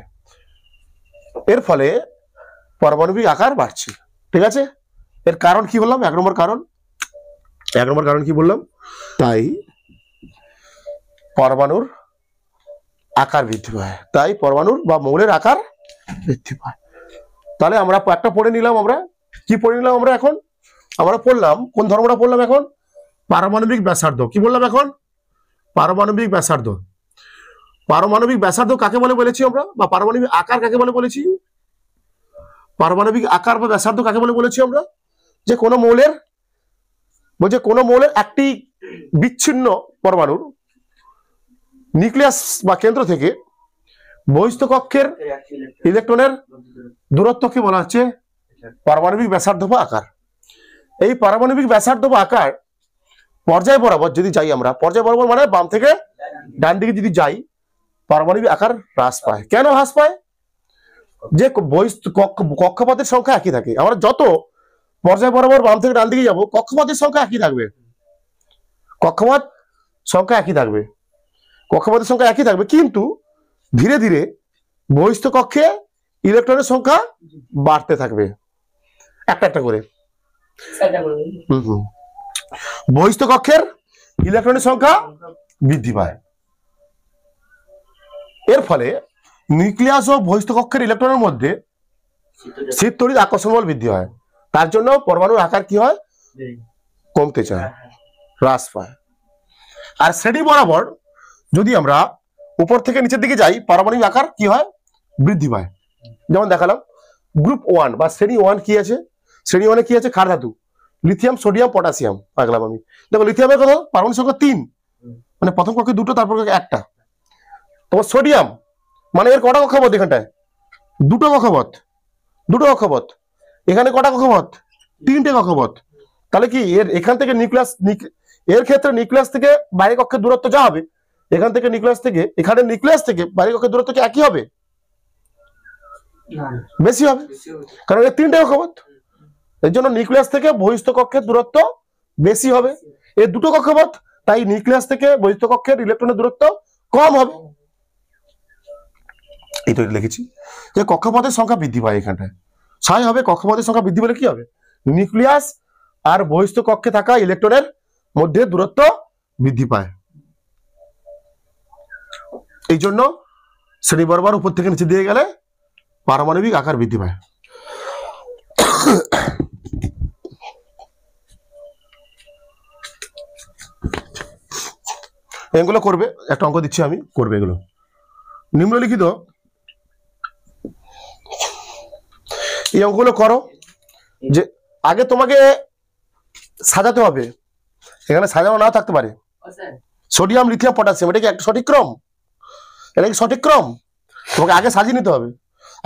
এর ফলে পারমাণবিক আকার বাড়ছে। ঠিক আছে, এর কারণ কি বললাম, 1 নম্বর কারণ কি বললাম, তাই পরমাণুর আকার বৃদ্ধি পায়, তাই পরমাণুর বা মৌলের আকার বৃদ্ধি পায়। তাহলে আমরা একটা পড়ে নিলাম, আমরা কি পড়ে নিলাম, আমরা এখন আমরা পড়লাম কোন ধর্মটা পড়লাম এখন, পারমাণবিক ব্যাসার্ধ। কি বললাম এখন, পারমাণবিক ব্যাসার্ধ। পারমাণবিক ব্যাসার্ধ কাকে বলে বলেছি আমরা, বা পারমাণবিক আকার কাকে বলে বলেছি, পারমাণবিক আকার বা ব্যাসার্ধ কাকে বলে বলেছি আমরা, যে কোনো মৌলের, বলছে কোনো মৌলের একটি বিচ্ছিন্ন পরমাণুর নিউক্লিয়াস বা কেন্দ্র থেকে বহিস্থ কক্ষের ইলেকট্রনের দূরত্বকে বলা হচ্ছে পারমাণবিক ব্যাসার্ধ বা আকার। এই পারমাণবিক ব্যাসার্ধ বা আকার পর্যায় বরাবর যদি যাই আমরা, পর্যায় বরাবর মানে বাম থেকে ডান দিকে যদি যাই, পারমাণবিক আকার হ্রাস পায়। কেন হ্রাস পায়, যে কক্ষপথের সংখ্যা একই থাকে। আমরা যত পর্যায় বরাবর বাম থেকে ডান দিকে যাবো, কক্ষপথের সংখ্যা একই থাকবে, কক্ষপথ সংখ্যা একই থাকবে, কক্ষপথের সংখ্যা একই থাকবে, কিন্তু ধীরে ধীরে বহিস্থ কক্ষে ইলেকট্রনের সংখ্যা বাড়তে থাকবে একটা একটা করে। বহিস্থ কক্ষের ইলেকট্রনের সংখ্যা বৃদ্ধি পায়। এর ফলে নিউক্লিয়াস ও বহিস্থ কক্ষের ইলেকট্রনের মধ্যে শীত তড়িৎ আকর্ষণ বল বৃদ্ধি হয়। তার জন্য পরমাণুর আকার কি হয়, কমতে চায়, হ্রাস পায়। আর শ্রেণী বরাবর যদি আমরা উপর থেকে নিচের দিকে যাই, পারমাণবিক আকার কি হয়, বৃদ্ধি পায়। যেমন দেখালাম গ্রুপ 1 বা শ্রেণী 1 কি আছে, শ্রেণী 1 এ কি আছে, ক্ষার ধাতু, লিথিয়াম, সোডিয়াম, পটাশিয়াম। পাগলাম আমি। দেখো লিথিয়ামের কত, পারমাণবিক সংখ্যা 3, মানে প্রথম কক্ষে 2টো, তারপর কক্ষে 1টা। তোমার সোডিয়াম মানে এর কটা কক্ষপথ, এখানটায় 2টো কক্ষপথ, 2টো কক্ষপথ। এখানে কটা কক্ষপথ, 3টে কক্ষপথ। তাহলে কি এর এখান থেকে নিউক্লিয়াস, এর ক্ষেত্রে নিউক্লিয়াস থেকে বাইরে কক্ষের দূরত্ব যা হবে, এখান থেকে নিউক্লিয়াস থেকে, এখানে নিউক্লিয়াস থেকে বাইরে কক্ষের দূরত্ব কি একই হবে, বেশি হবে, কারণ এর 3টে কক্ষপথ। এর জন্য নিউক্লিয়াস থেকে বহিস্থ কক্ষের দূরত্ব বেশি হবে। এর 2টো কক্ষপথ, তাই নিউক্লিয়াস থেকে বহিস্থ কক্ষের ইলেকট্রনের দূরত্ব কম হবে। এই তো লিখেছি যে কক্ষপথের সংখ্যা বৃদ্ধি পায়। এখানটায় ছয় হবে, কক্ষপথের সংখ্যা বৃদ্ধি পেলে কি হবে, নিউক্লিয়াস আর বহিস্থ কক্ষে থাকা ইলেকট্রনের মধ্যে দূরত্ব বৃদ্ধি পায়। এই জন্য শ্রেণী বরাবর উপর থেকে নিচে দিয়ে গেলে পারমাণবিক আকার বৃদ্ধি পায়। এগুলো করবে, একটা অঙ্ক দিচ্ছি আমি, করবে এগুলো। নিম্নলিখিত এই অঙ্কগুলো করো। যে আগে তোমাকে সাজাতে হবে, এখানে সাজানো না থাকতে পারে। সোডিয়াম, লিথিয়াম, পটাশিয়াম, এটা কি একটা সঠিক ক্রম, এটা কি সঠিক ক্রম, তোমাকে আগে সাজিয়ে নিতে হবে।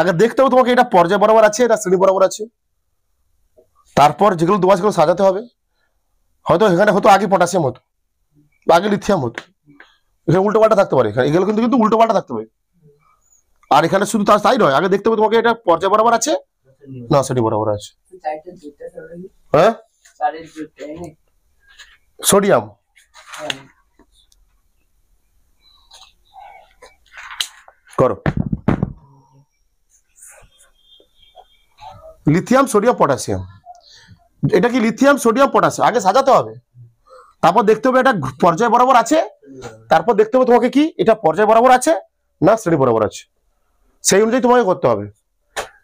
আগে দেখতে হবে তোমাকে এটা পর্যায় বরাবর আছে, এটা শ্রেণী বরাবর আছে, তারপর যেগুলো দেওয়া সেগুলো সাজাতে হবে। হয়তো এখানে হতো আগে পটাশিয়াম হতো, আগে লিথিয়াম হতো, এখানে উল্টো পাল্টা থাকতে পারে, এগুলো কিন্তু উল্টো পাল্টা থাকতে পারে। আর এখানে শুধু তাই নয়, আগে দেখতে হবে তোমাকে এটা পর্যায় বরাবর আছে না শ্রেণী বরাবর আছে। হ্যাঁ, সোডিয়াম, করো, লিথিয়াম, সোডিয়াম, পটাশিয়াম, এটা কি লিথিয়াম, সোডিয়াম, পটাশিয়াম, আগে সাজাতে হবে, তারপর দেখতে হবে এটা পর্যায় বরাবর আছে, তারপর দেখতে হবে তোমাকে কি এটা পর্যায় বরাবর আছে না শ্রেণী বরাবর আছে, সেই অনুযায়ী তোমাকে করতে হবে।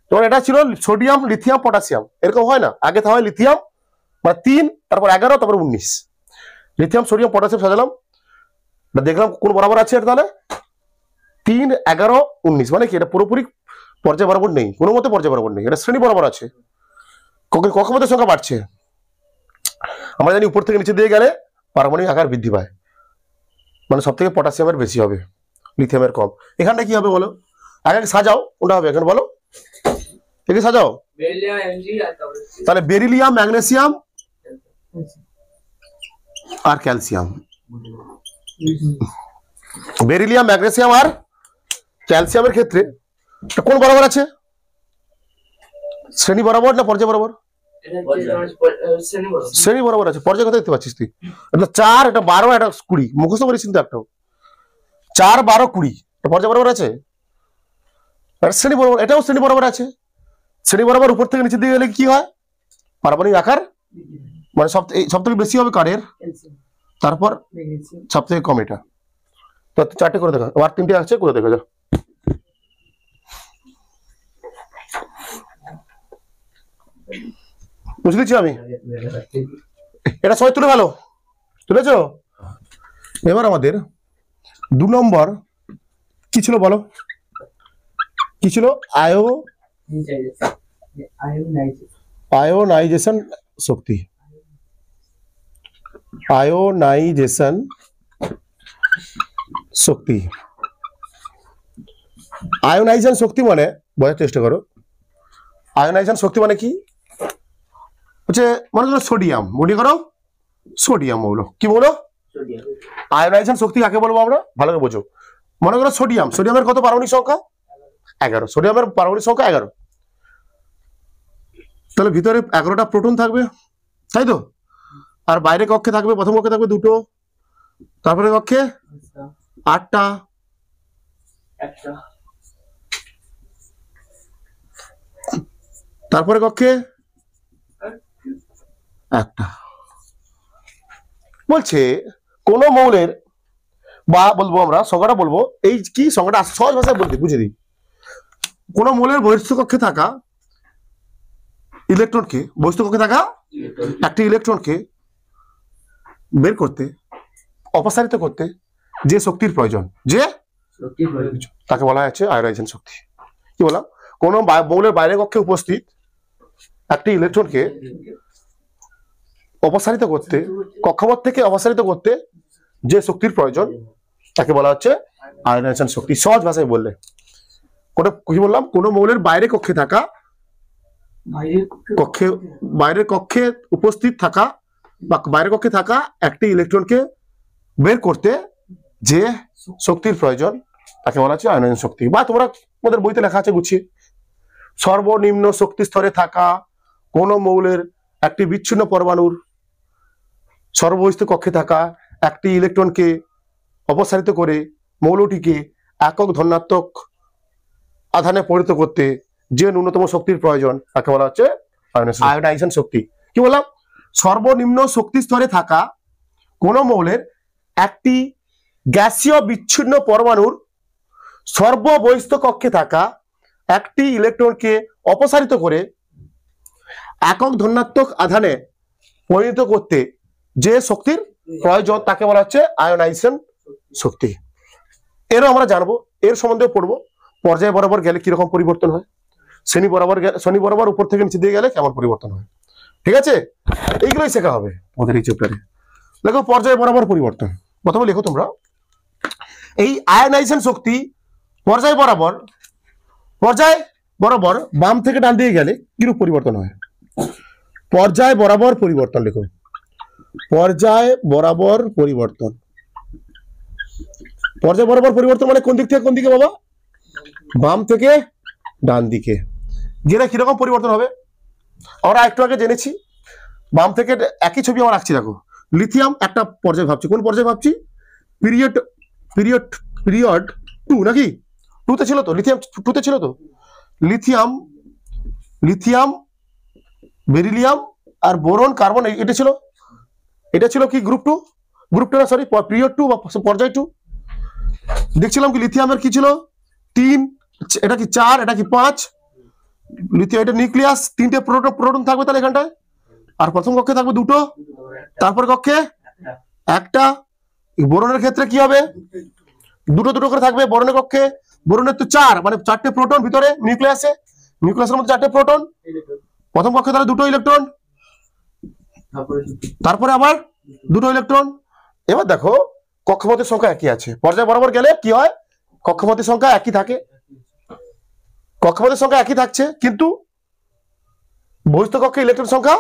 তোমার এটা ছিল সোডিয়াম, লিথিয়াম, পটাশিয়াম, এরকম হয় না, আগে হয় লিথিয়াম মানে 3, তারপর 11, তারপর 19, লিথিয়াম, সোডিয়াম, পটাশিয়াম সাজালাম, দেখলাম কোন বরাবর আছে, এটা তাহলে 3, 11, 19, মানে কি এটা পুরোপুরি পর্যায় বরাবর নেই, কোনো মতে পর্যায় বরাবর নেই, এটা শ্রেণী বরাবর আছে, কক্ষপথের সংখ্যা বাড়ছে। আমরা জানি উপর থেকে নিচে দিয়ে গেলে পারমাণবিক আকার বৃদ্ধি পায়, মানে সব থেকে পটাশিয়ামের বেশি হবে, লিথিয়ামের কম। এখানটা কি হবে বলো, আগে সাজাও কোনটা হবে, এখানে বলো, একে সাজাও। তাহলে বেরিলিয়াম, ম্যাগনেসিয়াম আর ক্যালসিয়াম, বেরিলিয়াম, ম্যাগনেসিয়াম আর ক্যালসিয়ামের ক্ষেত্রে কোন বরাবর আছে, শ্রেণী বরাবর না পর্যায় বরাবর, শ্রেণী বরাবর আছে। পর্যায় কথা দেখতে পাচ্ছিস তুই, এটা 4, এটা 12, এটা 20, মুখস্থ করিস কিন্তু একটাও, 4, 12, 20, এটা পর্যায় বরাবর আছে, শ্রেণী বরাবর, এটাও শ্রেণী বরাবর আছে। শ্রেণী বরাবর উপর থেকে নিচে দিয়ে গেলে কি হয়, পারমাণবিক আকার মানে সব থেকে বেশি হবে কারের, তারপর সব থেকে কম এটা। তো 4টে করে দেখা, আবার 3টে আছে, করে দেখা যাও। বুঝে দিচ্ছি আমি, এটা সবাই তুলে ভালো তুলেছ। এবার আমাদের 2 নম্বর কি ছিল বলো, কি ছিল? আয়োনাইজেশন শক্তি। আয়োনাইজেশন শক্তি, আয়োনাইজেশন শক্তি মানে বোঝার চেষ্টা করো। আয়োনাইজেশন শক্তি মানে কি হচ্ছে, মনে করো সোডিয়াম, মনে করো সোডিয়াম মৌল, কি মৌল? আয়োনাইজেশন শক্তি কাকে বলবো আমরা, ভালো করে বোঝো। মনে করো সোডিয়াম, সোডিয়ামের কত পারমাণবিক সংখ্যা? 11। সোডিয়ামের পারমাণবিক সংখ্যা 11। তাহলে ভিতরে 11টা প্রোটন থাকবে, তাই তো? আর বাইরে কক্ষে থাকবে, প্রথম কক্ষে থাকবে 2টো, তারপরে কক্ষে 8টা, তারপরে কক্ষে 1টা। বলছে কোন মৌলের, বা বলবো আমরা সংখ্যাটা বলবো, এই কি সংখ্যাটা সহজ ভাষায় বলতে বুঝে দিই। কোন মৌলের বহিস্থ কক্ষে থাকা ইলেকট্রনকে, বহিস্থ কক্ষে থাকা একটি ইলেকট্রনকে বের করতে, অপসারিত করতে যে শক্তির প্রয়োজন, যে তাকে বলা হচ্ছে আয়োনাইজেশন শক্তি। কি বললাম? কোন মৌলের বাইরের কক্ষে উপস্থিত একটি ইলেকট্রনকে অপসারিত করতে, কক্ষপথ থেকে অপসারিত করতে যে শক্তির প্রয়োজন তাকে বলা হচ্ছে আয়োনাইজেশন শক্তি, সহজ ভাষায় বললে। কি বললাম? কোন মৌলের বাইরে কক্ষে থাকা, বাইরের কক্ষে উপস্থিত থাকা বা বাইরের কক্ষে থাকা একটি ইলেকট্রনকে বের করতে যে শক্তির প্রয়োজন তাকে বলা হচ্ছে আয়োনাইজেশন শক্তি। বা তোমরা তোমাদের বইতে লেখা আছে গুছিয়ে, সর্বনিম্ন শক্তি স্তরে থাকা কোন মৌলের একটি বিচ্ছিন্ন পরমাণুর সর্ববহিস্থ কক্ষে থাকা একটি ইলেকট্রনকে অপসারিত করে মৌলটিকে একক ধনাত্মক আধানে পরিণত করতে যে ন্যূনতম শক্তির প্রয়োজন তাকে বলা হচ্ছে আয়োনাইজেশন শক্তি। কি বললাম? সর্বনিম্ন শক্তি স্তরে থাকা কোন মৌলের একটি গ্যাসীয় বিচ্ছিন্ন পরমাণুর সর্ববহিস্থ কক্ষে থাকা একটি ইলেকট্রনকে অপসারিত করে একক ধনাত্মক আধানে পরিণত করতে যে শক্তির প্রয়োজন তাকে বলা হচ্ছে আয়োনাইজেশন শক্তি। এরও আমরা জানবো, এর সম্বন্ধে পড়বো, পর্যায় বরাবর গেলে কিরকম পরিবর্তন হয়, শনি বরাবর উপর থেকে নিচে দিয়ে গেলে কেমন পরিবর্তন হয়। ঠিক আছে, এইগুলোই শেখা হবে আমাদের এই চ্যাপ্টারে। দেখো পর্যায় বরাবর পরিবর্তন, প্রথমে লেখো তোমরা এই আয়োনাইজেশন শক্তি পর্যায় বরাবর বাম থেকে ডান দিকে গেলে কিরূপ পরিবর্তন হয়। পর্যায় বরাবর পরিবর্তন লেখো, পর্যায় বরাবর পরিবর্তন। পর্যায় বরাবর পরিবর্তন মানে কোন দিক থেকে কোন দিকে বাবা? বাম থেকে ডান দিকে গেলে কিরকম পরিবর্তন হবে আমরা একটু আগে জেনেছি। বাম থেকে একই ছবি আমরা রাখছি, দেখো লিথিয়াম একটা পর্যায় ভাবছি, কোন পর্যায়ে ভাবছি? পিরিয়ড 2 নাকি 2তে ছিল তো, লিথিয়াম 2তে ছিল তো। লিথিয়াম বেরিলিয়াম আর বোরন কার্বন, এটা ছিল কি গ্রুপ 2, না সরি পিরিয়ড 2 বা পর্যায় 2। দেখছিলাম কি লিথিয়ামের কি ছিল 3, এটা কি 4, এটা কি 5। লিথিয়াম এটা নিউক্লিয়াস, 3টে প্রোটন থাকবে তাহলে এখানটায়, আর প্রথম কক্ষে থাকবে 2টো, তারপর কক্ষে 1টা। বোরনের ক্ষেত্রে কি হবে? 2টো করে থাকবে বোরনের কক্ষে। বোরনের তো 4, মানে 4টে প্রোটন ভিতরে নিউক্লিয়াসে, নিউক্লিয়াসের মধ্যে 4টে প্রোটন, প্রথম কক্ষে তাহলে 2টো ইলেকট্রন, তারপরে আবার 2টো ইলেকট্রন। এবার দেখো কক্ষপথের সংখ্যা একই আছে, পর্যায় বরাবর গেলে কি হয়? কক্ষপথের সংখ্যা একই থাকে, কক্ষপথের সংখ্যা একই থাকছে, কিন্তু বহিস্থ কক্ষে ইলেকট্রন সংখ্যা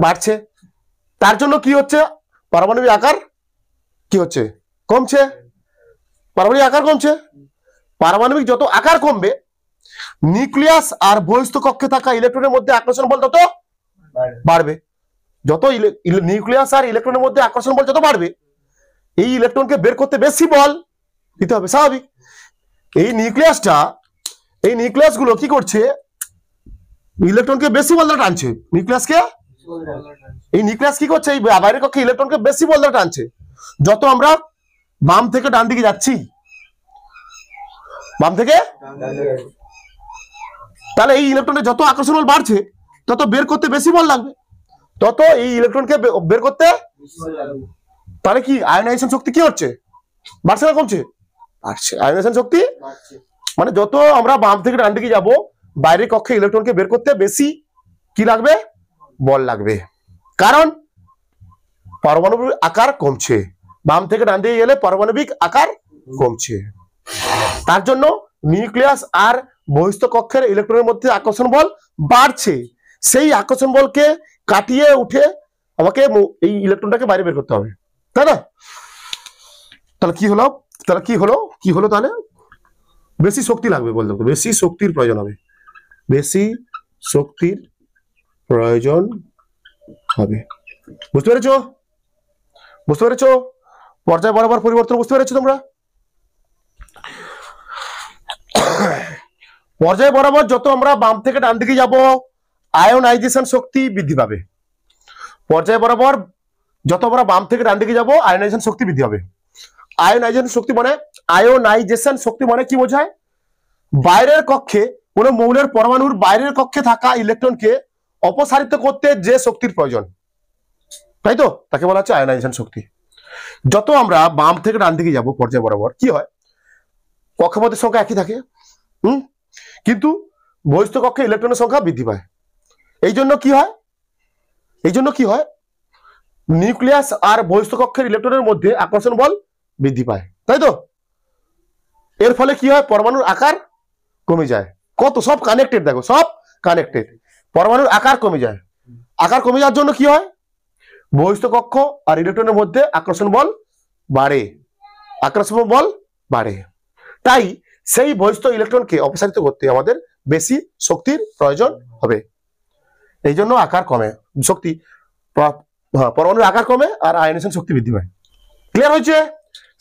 বাড়ছে। তার জন্য কি হচ্ছে? পারমাণবিক আকার কি হচ্ছে? কমছে। পারমাণবিক আকার কমছে। পারমাণবিক যত আকার কমবে, নিউক্লিয়াস আর বহিস্থ কক্ষে থাকা ইলেকট্রনের মধ্যে আকর্ষণ বল তত বাড়বে। যত নিউক্লিয়াস আর ইলেকট্রনের মধ্যে আকর্ষণ বল যত বাড়বে, এই ইলেকট্রনকে বের করতে বেশি বল দিতে হবে, স্বাভাবিক। এই নিউক্লিয়াস গুলো কি করছে? ইলেকট্রনকে বেশি বল দ্বারা টানছে। এই নিউক্লিয়াস কি করছে? এই বাইরের কক্ষে ইলেকট্রনকে বেশি বল দ্বারা টানছে। যত আমরা বাম থেকে ডান দিকে যাচ্ছি, তাহলে এই ইলেকট্রনের যত আকর্ষণ বল বাড়ছে তত বের করতে বেশি বল লাগবে, তত এই ইলেকট্রনকে বের করতে। তাহলে কি আয়নাইজেশন শক্তি কি হচ্ছে, বাড়ছে না কমছে? বাড়ছে। আয়নাইজেশন শক্তি মানে যত আমরা বাম থেকে ডান দিকে যাব বাইরের কক্ষে ইলেকট্রনকে বের করতে বেশি কি লাগবে, বল লাগবে। কারণ পারমাণবিক আকার কমছে, বাম থেকে ডান দিকে গেলে পারমাণবিক আকার কমছে। তার জন্য নিউক্লিয়াস আর বহিস্থ কক্ষের ইলেকট্রনের মধ্যে আকর্ষণ বল বাড়ছে। সেই আকর্ষণ বলকে কাটিয়ে উঠে আমাকে এই ইলেকট্রনটাকে বাইরে বের করতে হবে, তাই না? তাহলে কি হলো, তাহলে বেশি শক্তি লাগবে, বলতে হবে বেশি শক্তির প্রয়োজন হবে, বেশি শক্তির প্রয়োজন হবে। বুঝতে পেরেছো? পর্যায় বরাবর পরিবর্তন বুঝতে পেরেছো তোমরা? পর্যায় বরাবর যত আমরা বাম থেকে ডান দিকে যাব আয়নাইজেশন শক্তি বৃদ্ধি পাবে। পর্যায় বরাবর যত আমরা বাম থেকে ডান দিকে যাব আয়নাইজেশন শক্তি বৃদ্ধি হবে। আয়নাইজেশন শক্তি মানে কি বোঝায়? বাইরের কক্ষে কোন মৌলের পরমাণুর বাইরের কক্ষে থাকা ইলেকট্রনকে অপসারিত করতে যে শক্তির প্রয়োজন, তাই তো, তাকে বলা হচ্ছে আয়নাইজেশন শক্তি। যত আমরা বাম থেকে ডান দিকে যাব পর্যায় বরাবর কি হয়, কক্ষপথের সংখ্যা একই থাকে, কিন্তু বহিস্থ কক্ষে ইলেকট্রনের সংখ্যা বৃদ্ধি পায়। এই জন্য কি হয় নিউক্লিয়াস আর বহিস্থ কক্ষের ইলেকট্রনের মধ্যে আকর্ষণ বল বৃদ্ধি পায়, তাই তো। এর ফলে কি হয়, পরমাণুর আকার কমে যায়। কত সব কানেক্টেড, দেখো সব কানেক্টেড। পরমাণুর আকার কমে যায়, আকার কমে যাওয়ার জন্য কি হয়, বহিস্থ কক্ষ আর ইলেকট্রনের মধ্যে আকর্ষণ বল বাড়ে। তাই সেই বহিস্থ ইলেকট্রনকে অপসারিত করতে আমাদের বেশি শক্তির প্রয়োজন হবে। এই জন্য আকার কমে, শক্তি পরমাণুর আকার কমে আর আয়নাইজেশন শক্তি বৃদ্ধি পায়। ক্লিয়ার হয়েছে?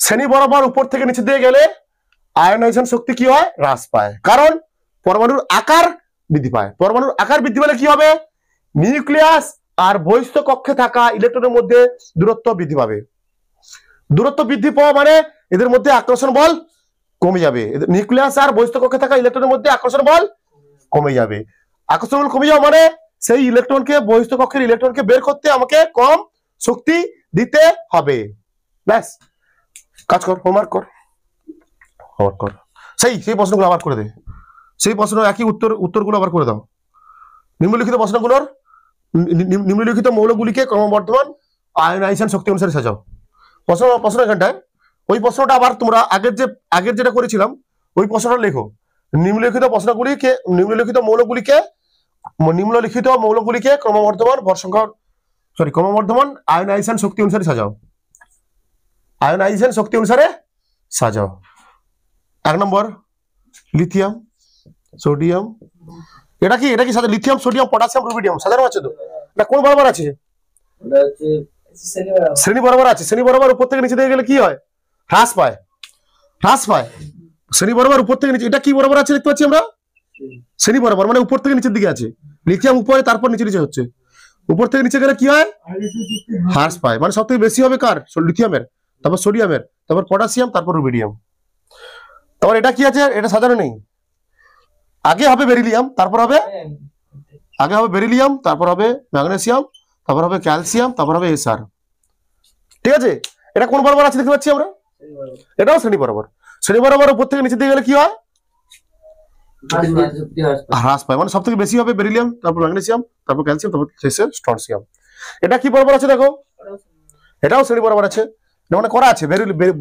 শ্রেণী বরাবর উপর থেকে নিচে দিয়ে গেলে আয়নাইজেশন শক্তি কি হয়, হ্রাস পায়, কারণ পরমাণুর আকার বৃদ্ধি পায়। পরমাণুর আকার বৃদ্ধি পেলে কি হবে, নিউক্লিয়াস আর বহিস্থ কক্ষে থাকা ইলেকট্রনের মধ্যে দূরত্ব বৃদ্ধি পাবে। দূরত্ব বৃদ্ধি পাওয়া মানে এদের মধ্যে আকর্ষণ বল কমে যাবে। নিউক্লিয়াস আর বহিস্থ কক্ষে থাকা ইলেকট্রনের মধ্যে আকর্ষণ বল কমে যাবে। আকর্ষণ বল কমে যাওয়া মানে সেই ইলেকট্রনকে বহিস্থ কক্ষের ইলেকট্রনকে বের করতে আমাকে কম শক্তি দিতে হবে। ব্যাস, কাজ কর, হোমওয়ার্ক কর। সেই প্রশ্নগুলো আবার করে দে, সেই প্রশ্ন একই উত্তরগুলো আবার করে দাও। নিম্নলিখিত প্রশ্নগুলোর নিম্নলিখিত মৌলগুলিকে ক্রমবর্ধমান আয়নাইজেশন শক্তি অনুসারে সাজাও। প্রশ্ন এখানটায় ওই প্রশ্নটা আবার তোমরা আগের যেটা করেছিলাম ওই প্রশ্নটা লেখো। নিম্নলিখিত মৌলগুলিকে ক্রমবর্ধমান আয়নাইজেশন শক্তি অনুসারে সাজাও। 1 নম্বর লিথিয়াম, সোডিয়াম। এটা কি লিথিয়াম, সোডিয়াম, পটাশিয়াম, রুবিডিয়াম সাজানো আছে তো? না কোন বরাবর আছে? শ্রেণী বরাবর আছে। শ্রেণী বরাবর উপর থেকে নিচে দিয়ে গেলে কি হয়, হ্রাস পায়। শ্রেণী বরাবর উপর থেকে নিচে, এটা কি বরাবর আছে দেখতে পাচ্ছি আমরা, শ্রেণী বরাবর মানে উপর থেকে নিচের দিকে আছে। লিথিয়াম উপরে, তারপর নিচে হচ্ছে। উপর থেকে নিচে গেলে কি হয়, হ্রাস পায়। মানে সব থেকে বেশি হবে কার, লিথিয়ামের, তারপর সোডিয়ামের, তারপর পটাশিয়াম, তারপর রুবিডিয়াম। তারপর এটা কি আছে, এটা সাজানো নেই। আগে হবে বেরিলিয়াম, তারপর হবে ম্যাগনেসিয়াম, তারপর হবে ক্যালসিয়াম, তারপর হবে এসআর। ঠিক আছে, এটা কোন বরাবর আছে দেখতে পাচ্ছি আমরা, এটাও শ্রেণী বরাবর। শ্রেণী বরাবর উপর থেকে নিচে দিয়ে গেলে কি হয়, হ্রাস পায়। মানে সব থেকে বেশি হবে বেরিলিয়াম, তারপর ম্যাগনেসিয়াম, তারপর ক্যালসিয়াম, তারপর স্ট্রনসিয়াম। এটা কি বরাবর আছে দেখো, এটাও শ্রেণী বরাবর আছে। মানে করা আছে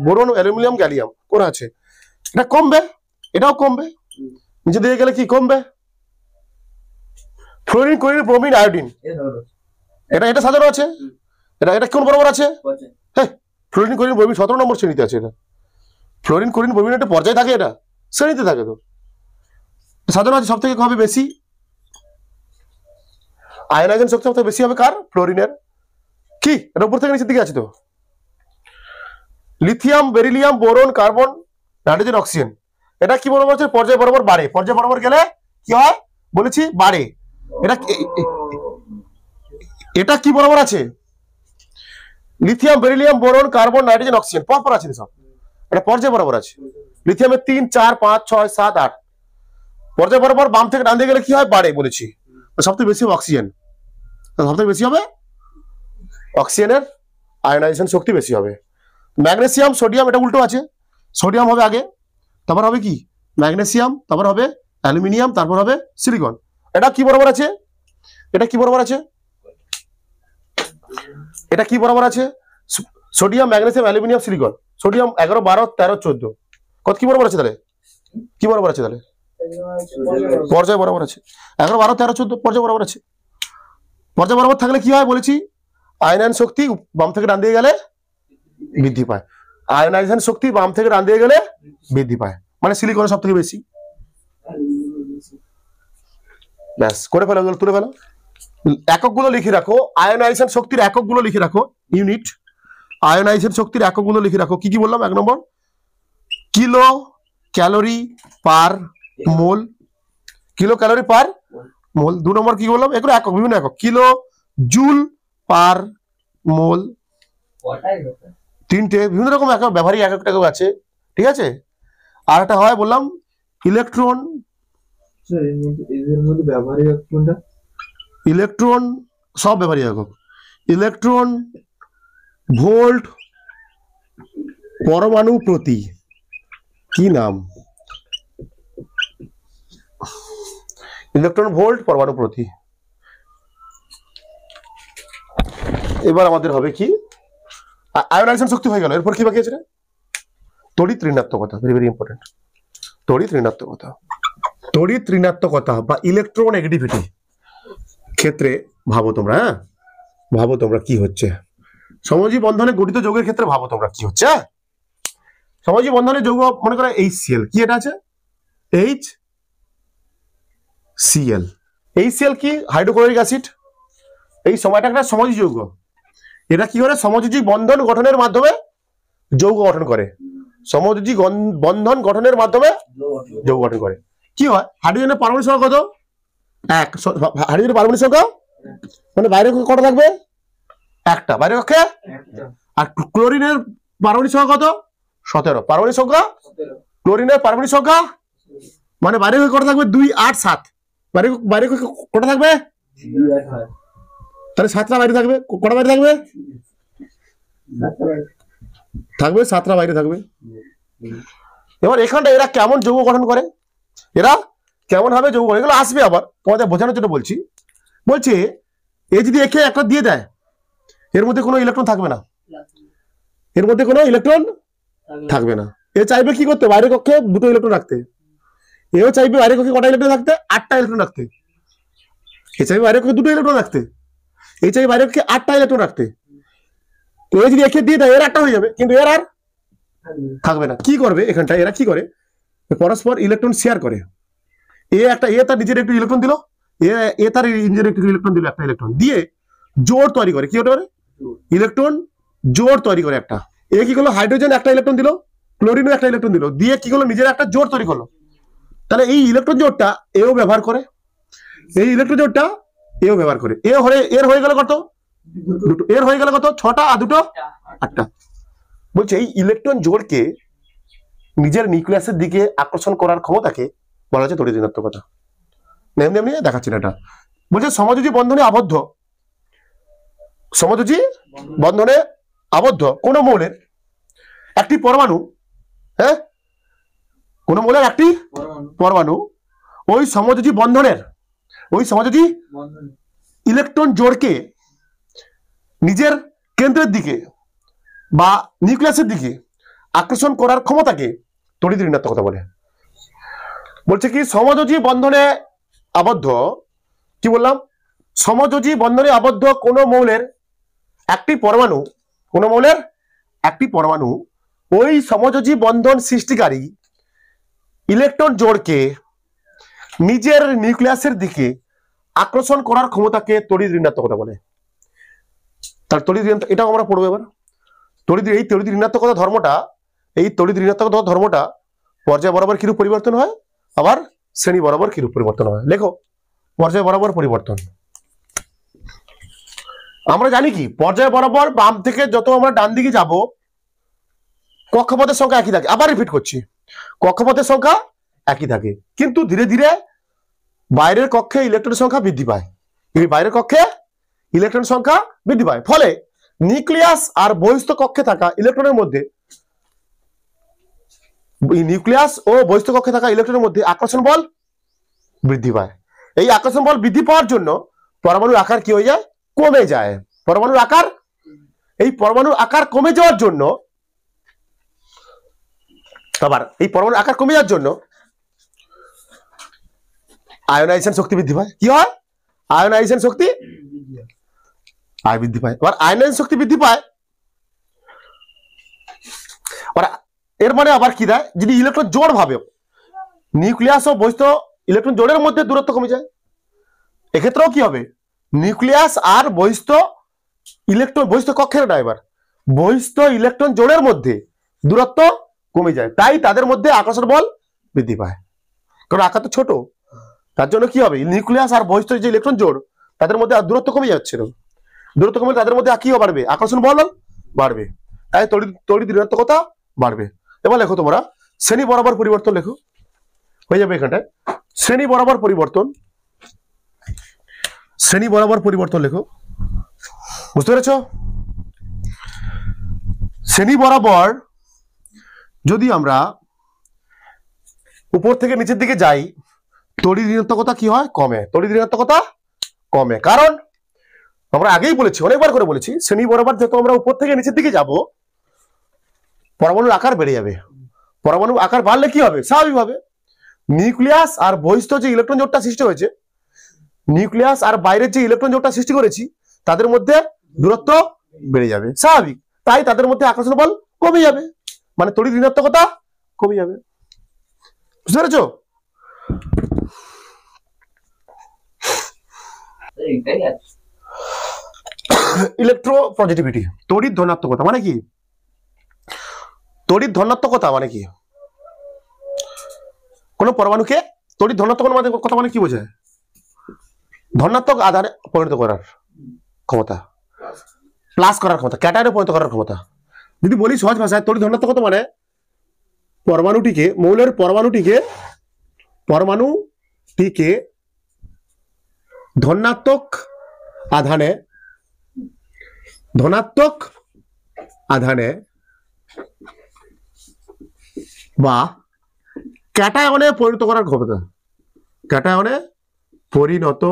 বোরন, অ্যালুমিনিয়াম, গ্যালিয়াম করা আছে। এটা কমবে, এটাও কমবে, নিচে দিয়ে গেলে কি কমবে, ফ্লোরিন, ক্লোরিন, ব্রোমিন, আয়োডিন। এটা সাজানো আছে। এটা কোন বরাবর আছে, হ্যাঁ ফ্লোরিন, ক্লোরিন, ব্রোমিন 17 নম্বর শ্রেণীতে আছে। এটা ফ্লোরিন, ক্লোরিন, ব্রোমিন একটা পর্যায়ে থাকে, এটা শ্রেণীতে থাকে। তো সাজানো আছে। সব থেকে হবে বেশি আয়নাইজেশন শক্তি সবথেকে বেশি হবে কার, ফ্লোরিনের। কি এটা উপর থেকে নিচের দিকে আছে তো। Lithium, beryllium, boron, carbon, nitrogen, oxygen. এটা কি বরাবর আছে, পর্যায় বরাবর বাড়ে। পর্যায় বরাবর গেলে কি হয় বলেছি, বাড়ে। এটা কি বরাবর আছে, lithium, beryllium, boron, carbon, nitrogen, oxygen পরপর আছে সব। এটা পর্যায় বরাবর আছে। লিথিয়ামের 3, 4, 5, 6, 7, 8 পর্যায় বরাবর বাম থেকে ডান দিকে গেলে কি হয়, বাড়ে বলেছি। সবথেকে বেশি হবে অক্সিজেন, সবথেকে বেশি হবে অক্সিজেনের আয়নাইজেশন শক্তি বেশি হবে। ম্যাগনেসিয়াম সোডিয়াম এটা উল্টো আছে, সোডিয়াম হবে আগে, তারপর হবে কি ম্যাগনেসিয়াম, তারপর হবে অ্যালুমিনিয়াম, তারপর হবে সিলিকন। এটা কি বরাবর আছে, এটা কি বরাবর আছে, এটা কি বরাবর আছে, sodium magnesium aluminium silicon. Sodium 11 12 13 14 কত কি বরাবর আছে তাহলে, কি বরাবর আছে তাহলে পর্যায় বরাবর আছে। 11 12 13 14 পর্যায় বরাবর আছে। পর্যায় বরাবর থাকলে কি হয় বলেছি, আয়নায়ন শক্তি বাম থেকে ডান দিকে গেলে বৃদ্ধি পায়, আয়নাইজেশন শক্তি বাম থেকে ডান দিকে গেলে বৃদ্ধি পায়, মানে সিলিকনের সব থেকে বেশি। ব্যাস করে ফেলো, তুলে ফেলো। এককগুলো লিখে রাখো, আয়নাইজেশন শক্তির এককগুলো লিখে রাখো, ইউনিট। আয়নাইজেশন শক্তির এককগুলো লিখে রাখো। কি কি বললাম? 1 নম্বর কিলো ক্যালোরি পার মোল, কিলো ক্যালোরি পার মোল। 2 নম্বর কি বললাম, এগুলো একক, বিভিন্ন একক, কিলো জুল পার মোল। 3টে বিভিন্ন রকম একক, ব্যবহারিক একক একক আছে, ঠিক আছে। আর একটা হয় বললাম ইলেকট্রন, ইলেকট্রন সব ব্যবহারিক একক, ইলেকট্রন ভোল্ট পরমাণু প্রতি, কি নাম, ইলেকট্রন ভোল্ট পরমাণু প্রতি। এবার আমাদের হবে কি, আয়নাইজেশন শক্তি হয়ে গেল। এরপর কি বাকি আছে? তড়িৎ ঋণাত্মকতা, ভেরি ভেরি ইম্পর্টেন্ট। তড়িৎ ঋণাত্মকতা, তড়িৎ ঋণাত্মকতা বা ইলেকট্রোনেগেটিভিটি ক্ষেত্রে ভাবো তোমরা, হ্যাঁ ভাবো তোমরা কি হচ্ছে সমযোজী বন্ধনে গঠিত যৌগের ক্ষেত্রে, ভাবো তোমরা কি হচ্ছে। সমযোজী বন্ধনের যৌগ মনে করো HCl, কি এটা আছে HCl, HCl কি হাইড্রোক্লোরিক অ্যাসিড। এই সময়টা একটা সমযোজী যৌগ, এটা কি করে সমযোজী বন্ধন গঠনের মাধ্যমে যৌগ গঠন করে, সমযোজী বন্ধন গঠনের মাধ্যমে যৌগ গঠন করে। কি হয়, হাইড্রোজেনের পারমাণবিক সংখ্যা কত? 1। হাইড্রোজেনের পারমাণবিক সংখ্যা মানে বাইরের কক্ষে কটা থাকবে? 1টা বাইরের কক্ষে। আর ক্লোরিনের পারমাণবিক সংখ্যা কত? 17। পারমাণবিক সংখ্যা, ক্লোরিনের পারমাণবিক সংখ্যা মানে বাইরের কক্ষে কটা থাকবে? 2 8 7। বাইরের কক্ষে কটা থাকবে? তাহলে 7টা বাইরে থাকবে। কটা বাইরে থাকবে? থাকবে 7টা বাইরে থাকবে। এবার এখানটা এরা কেমন যৌগ গঠন করে, এরা কেমন ভাবে যৌগ করে, এগুলো আসবে আবার তোমাদের বোঝানোর জন্য বলছি। বলছে এ যদি একে একটা দিয়ে দেয়, এর মধ্যে কোনো ইলেকট্রন থাকবে না, এর মধ্যে কোনো ইলেকট্রন থাকবে না। এ চাইবে কি করতে? বাইরের কক্ষে 2টো ইলেকট্রন রাখতে। এও চাইবে বাইরের কক্ষে কটা ইলেকট্রন রাখতে? 8টা ইলেকট্রন রাখতে। এ চাইবে বাইরের কক্ষে 2টো ইলেকট্রন রাখতে, এই চাইবে বাইরের কক্ষে 8টা ইলেকট্রন রাখতে। এ যদি একে দিয়ে দেয়, এর 8টা হয়ে যাবে, কিন্তু এর আর থাকবে না। কি করবে এখানটা, এরা কি করে পরস্পর ইলেকট্রন শেয়ার করে। এ তার নিজের একটু ইলেকট্রন দিল, এ তার নিজের একটু ইলেকট্রন দিল, একটা ইলেকট্রন দিয়ে জোড় তৈরি করে। কি হতে পারে? ইলেকট্রন জোড় তৈরি করে একটা। এ কি করলো, হাইড্রোজেন একটা ইলেকট্রন দিল, ক্লোরিনও একটা ইলেকট্রন দিল, দিয়ে কি করলো, নিজের একটা জোড় তৈরি করলো। তাহলে এই ইলেকট্রন জোড়টা এও ব্যবহার করে, এই ইলেকট্রন জোড়টা এও ব্যবহার করে। এর হয়ে গেল কত? 2টো। এর হয়ে গেল কত? 6টা, আর 2টো 8টা। বলছে এই ইলেকট্রন জোড়কে নিজের নিউক্লিয়াসের দিকে আকর্ষণ করার ক্ষমতাকে বলা হচ্ছে তড়িৎ ঋণাত্মকতা। এমনি এমনি দেখাচ্ছি না এটা। বলছে সমযোজী বন্ধনে আবদ্ধ, সমযোজী বন্ধনে আবদ্ধ কোন মৌলের একটি পরমাণু, হ্যাঁ কোন মৌলের একটি পরমাণু ওই সমযোজী বন্ধনের, ওই সমযোজী ইলেকট্রন জোড়কে নিজের কেন্দ্রের দিকে বা নিউক্লিয়াসের দিকে আকর্ষণ করার ক্ষমতাকে তড়িৎ ঋণাত্মকতা বলে। বলছে কি সমযোজী বন্ধনে আবদ্ধ, কি বললাম, সমযোজী বন্ধনে আবদ্ধ কোন মৌলের একটি পরমাণু, কোন মৌলের একটি পরমাণু ওই সমযোজী বন্ধন সৃষ্টিকারী ইলেকট্রন জোড়কে নিজের নিউক্লিয়াসের দিকে আকর্ষণ করার ক্ষমতাকে তড়িৎ ঋণাত্মকতা বলে। তার তড়িৎ এটাও আমরা পড়বো এবার। এই তড়িৎ ঋণাত্মকতা ধর্মটা, এই তড়িৎ ঋণাত্মকতা ধর্মটা পর্যায় বরাবর কিরূপ পরিবর্তন হয়, আবার শ্রেণী বরাবর কিরূপ পরিবর্তন হয়। লেখো পর্যায় বরাবর পরিবর্তন। আমরা জানি কি পর্যায় বরাবর বাম থেকে যত আমরা ডান দিকে যাব, কক্ষপথের সংখ্যা একই থাকে। আবার রিপিট করছি, কক্ষপথের সংখ্যা একই থাকে, কিন্তু ধীরে ধীরে বাইরের কক্ষে ইলেকট্রনের সংখ্যা বৃদ্ধি পায়, বাইরের কক্ষে ইলেকট্রন সংখ্যা বৃদ্ধি পায়, ফলে নিউক্লিয়াস আর বহিস্থ কক্ষে থাকা ইলেকট্রনের মধ্যে, নিউক্লিয়াস ও বহিস্থ কক্ষে থাকা ইলেকট্রনের মধ্যে আকর্ষণ বল বৃদ্ধি পায়। এই আকর্ষণ বল বৃদ্ধি পাওয়ার জন্য পরমাণুর আকার কি হয়ে যায়? কমে যায়। পরমাণুর আকার, এই পরমাণুর আকার কমে যাওয়ার জন্য, আবার এই পরমাণুর আকার কমে যাওয়ার জন্য আয়নাইজেশন শক্তি বৃদ্ধি পায়। কি হয়? আয়নাইজেশন শক্তি বৃদ্ধি পায়। আবার আয়নাইজেশন শক্তি বৃদ্ধি পায়, এর মানে আবার কি দেয়? যদি ইলেকট্রন জোড় ভাবে নিউক্লিয়াস ও বহিস্থ ইলেকট্রন জোড়ের মধ্যে দূরত্ব কমে যায়, এক্ষেত্রেও কি হবে? নিউক্লিয়াস আর বহিস্থ ইলেকট্রন, বহিস্থ কক্ষের না, এবার বহিস্থ ইলেকট্রন জোড়ের মধ্যে দূরত্ব কমে যায়, তাই তাদের মধ্যে আকর্ষণ বল বৃদ্ধি পায়। কারণ আকার তো ছোট, তার জন্য কি হবে? নিউক্লিয়াস আর বহিস্থ যে ইলেকট্রন জোড় তাদের মধ্যে দূরত্ব কমে যাচ্ছে, দূরত্ব কমে তাদের মধ্যে কি বাড়বে? আকর্ষণ বল বাড়বে, তাই তড়িৎ ঋণাত্মকতা বাড়বে। এবার লেখো তোমরা শ্রেণী বরাবর পরিবর্তন, লেখো হয়ে যাবে এখানটায়। শ্রেণী বরাবর পরিবর্তন, শ্রেণী বরাবর পরিবর্তন লেখো, বুঝতে পেরেছ? শ্রেণী বরাবর যদি আমরা উপর থেকে নিচের দিকে যাই, তড়িৎ ঋণাত্মকতা কি হয়? কমে। তড়িৎ ঋণাত্মকতা কমে, কারণ আমরা আগেই বলেছি, অনেকবার করে বলেছি, শ্রেণী বরাবর যত আমরা উপর থেকে নিচের দিকে যাব পরমাণুর আকার বেড়ে যাবে। পরমাণুর আকার বাড়লে কি হবে? স্বাভাবিকভাবে নিউক্লিয়াস আর বহিস্থ যে ইলেকট্রন জোড়টা সৃষ্টি হয়েছে, নিউক্লিয়াস আর বাইরের যে ইলেকট্রন জোড়টা সৃষ্টি করেছি তাদের মধ্যে দূরত্ব বেড়ে যাবে, স্বাভাবিক, তাই তাদের মধ্যে আকর্ষণ বল কমে যাবে, মানে তড়িৎ ঋণাত্মকতা কমে যাবে। বুঝতে পেরেছ? ইলেকট্রোপজিটিভিটি, তড়িৎ ধনাত্মকতা মানে কি? তড়িৎ ধনাত্মকতা মানে কি? কোন পরমাণুকে তড়িৎ ধনাত্মকতা মানে কি বোঝায়? ধনাত্মক আধানে পরিণত করার ক্ষমতা, প্লাস করার ক্ষমতা, ক্যাটায়নে পরিণত করার ক্ষমতা। যদি বলি সহজ ভাষায়, তড়িৎ ধনাত্মকতা মানে পরমাণুটিকে, মৌলের পরমাণুটিকে ধনাত্মক আধানে বা ক্যাটায়নে পরিণত করার ক্ষমতা, ক্যাটায়নে পরিণত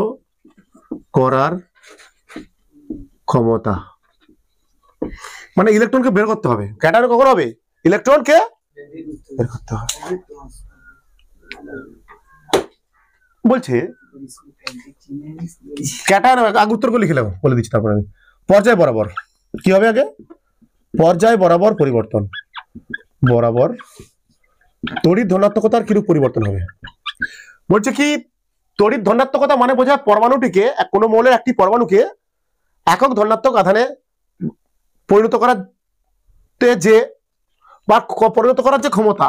করার ক্ষমতা, মানে ইলেকট্রনকে বের করতে হবে। ক্যাটায়নে কখন হবে? ইলেকট্রনকে বের করতে হবে। বলছে ক্যাটায়ন, আগে উত্তরগুলো লিখে নাও, বলে দিচ্ছি তারপর আমি। পর্যায় বরাবর কি হবে? আগে পর্যায় বরাবর পরিবর্তন, বরাবর তড়িৎ ধনাত্মকতার কিরূপ পরিবর্তন হবে? বলছে কি তড়িৎ ধনাত্মকতা মানে বোঝায় পরমাণুটিকে, কোন মৌলের একটি পরমাণুকে একক ধনাত্মক আধানে পরিণত করার যে, বা পরিণত করার যে ক্ষমতা,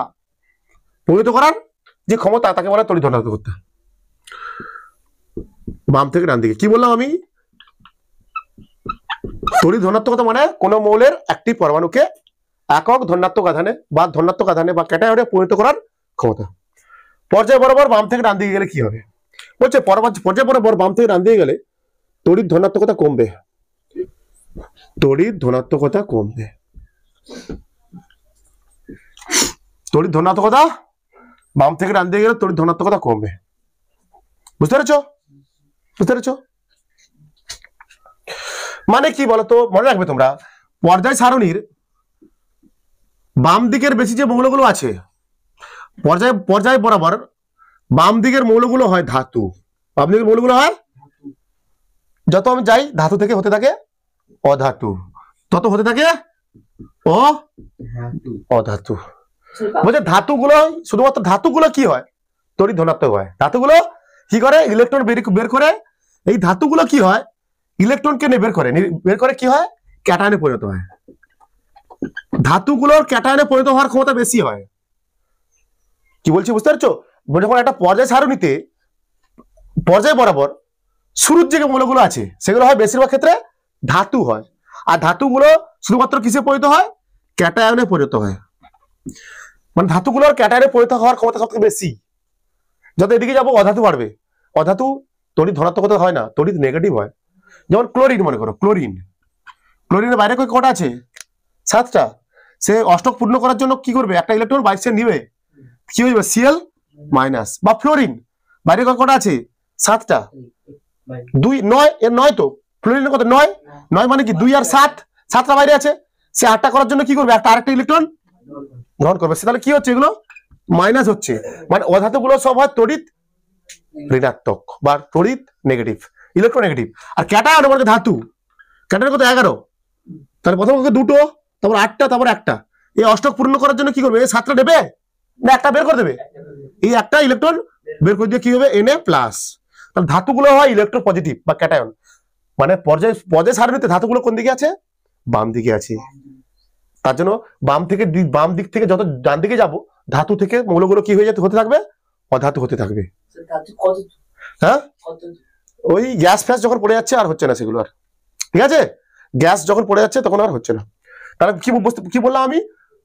তাকে বলে তড়িৎ ধনাত্মকতা। বাম থেকে ডান দিকে কি বললাম আমি? তড়িৎ ধনাত্মকতা মানে কোন মৌলের একটি পরমাণুকে একক ধনাত্মক আধানে বা ক্যাটায়নে পরিণত করার ক্ষমতা। পর্যায় বরাবর বাম থেকে ডান দিকে গেলে কি হবে? বলছে পর্যায় বরাবর বাম থেকে ডান দিকে গেলে তড়িৎ ধনাত্মকতা কমবে, তড়িৎ ধনাত্মকতা কমবে, তড়িৎ ধনাত্মকতা বাম থেকে ডান দিকে গেলে তড়িৎ ধনাত্মকতা কমবে। বুঝতে পেরেছ? মানে কি বলতো? মনে রাখবে তোমরা, পর্যায় সারণীর বাম দিকের বেশি যে মৌলগুলো আছে, পর্যায় বরাবর বাম দিকের মৌলগুলো হয় ধাতু, বাম দিকের মৌলগুলো হয়, যত আমি যাই ধাতু থেকে হতে থাকে অধাতু, তত হতে থাকে অধাতু। বলছে ধাতুগুলো, শুধুমাত্র ধাতুগুলো কি হয়? তড়িৎ ধনাত্মক হয়। ধাতুগুলো কি করে? ইলেকট্রন বের করে। এই ধাতুগুলো কি হয়? ইলেকট্রনকে নিয়ে বের করে কি হয়? ক্যাটায়নে পরিণত হয়। ধাতুগুলোর ক্যাটায়নে পরিণত হওয়ার ক্ষমতা বেশি হয়। কি বলছি বুঝতে পারছো? যখন একটা পর্যায় সারণীতে পর্যায় বরাবর শুরুর যে মৌলগুলো আছে সেগুলো হয় বেশিরভাগ ক্ষেত্রে ধাতু হয়, আর ধাতুগুলো শুধুমাত্র কিসে পরিণত হয়? ক্যাটায়নে পরিণত হয়। মানে ধাতুগুলোর ক্যাটায়নে পরিণত হওয়ার ক্ষমতা সবথেকে বেশি। যত এদিকে যাবো অধাতু বাড়বে, অধাতু তড়িৎ ধনাত্মকতা হয় না, তড়িৎ নেগেটিভ হয়। যেমন ক্লোরিন, মনে করো ক্লোরিনের বাইরে কটা আছে? 7টা। সে অষ্টক পূর্ণ করার জন্য কি করবে? একটা ইলেকট্রন বাইরে সে নিবে, কি হয়ে যাবে? Cl minus. বা ফ্লোরিন বাইরে কটা আছে? 7টা। 2 9 এর 9 তো ফ্লোরিনের কত? 9 9 মানে কি 2 আর 7, 7টা বাইরে আছে। সে 8টা করার জন্য কি করবে? একটা আরেকটা ইলেকট্রন গ্রহণ করবে। তাহলে কি হচ্ছে? এগুলো মাইনাস হচ্ছে, মানে অধাতুগুলো সব হয় তড়িৎ ঋণাত্মক বা তড়িৎ নেগেটিভ, ইলেকট্রোনেগেটিভ। আর ক্যাটায়ন মানে ধাতু, ক্যাটায়ন কত? 11। তাহলে প্রথম দুটো, তারপর 8টা, তারপর একটা। এই অষ্টক পূর্ণ করার জন্য কি করবে? এই 7টা দেবে না একটা বের করে দেবে? এই একটা ইলেকট্রন বের করে দিয়ে কি হবে? Na plus. তাহলে ধাতুগুলো হয় ইলেকট্রো পজিটিভ বা ক্যাটায়ন। মানে পর্যায় সারণীতে ধাতুগুলো কোন দিকে আছে? বাম দিকে আছে। তার জন্য বাম দিক থেকে যত ডান দিকে যাব, ধাতু থেকে মৌলগুলো কি হয়ে হতে থাকবে? অধাতু হতে থাকবে। হ্যাঁ, ওই গ্যাস ফ্যাস যখন পড়ে যাচ্ছে আর হচ্ছে না সেগুলো আর, ঠিক আছে? গ্যাস যখন পড়ে যাচ্ছে তখন আর হচ্ছে না। তাহলে কি বললাম আমি?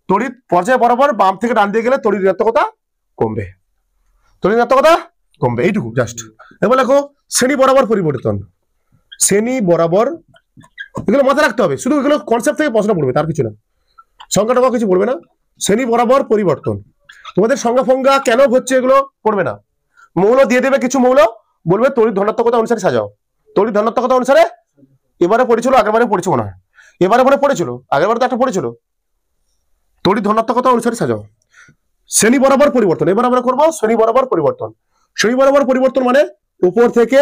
তড়িৎ পর্যায় বরাবর বাম থেকে ডান দিকে গেলে তড়িৎ ঋণাত্মকতা কমবে, তড়িৎ ঋণাত্মকতা কমবে, এইটুকু জাস্ট। এবার দেখো শ্রেণী বরাবর পরিবর্তন, শ্রেণী বরাবর, এগুলো মাথায় রাখতে হবে। শুধু এগুলো কনসেপ্ট থেকে প্রশ্ন পড়বে, তার কিছু না, সংখ্যাটা কিছু পড়বে না। শ্রেণী বরাবর পরিবর্তন, তোমাদের সংজ্ঞা ফঙ্গা কেন হচ্ছে এগুলো পড়বে না। মৌল দিয়ে দেবে কিছু মৌল, বলবে তড়িৎ ধনাত্মকতা অনুসারে সাজাও। তড়িৎ ধনাত্মকতা অনুসারে এবারে পড়েছিল, আগেরবারে পড়েছে মনে হয়, এবারে পড়েছিল, আগেরবারে তো একটা পড়েছিল। তড়িৎ ধনাত্মকতা অনুসারে সাজাও। শ্রেণী বরাবর পরিবর্তন, এবার আমরা করবো শ্রেণী বরাবর পরিবর্তন। শ্রেণী বরাবর পরিবর্তন মানে উপর থেকে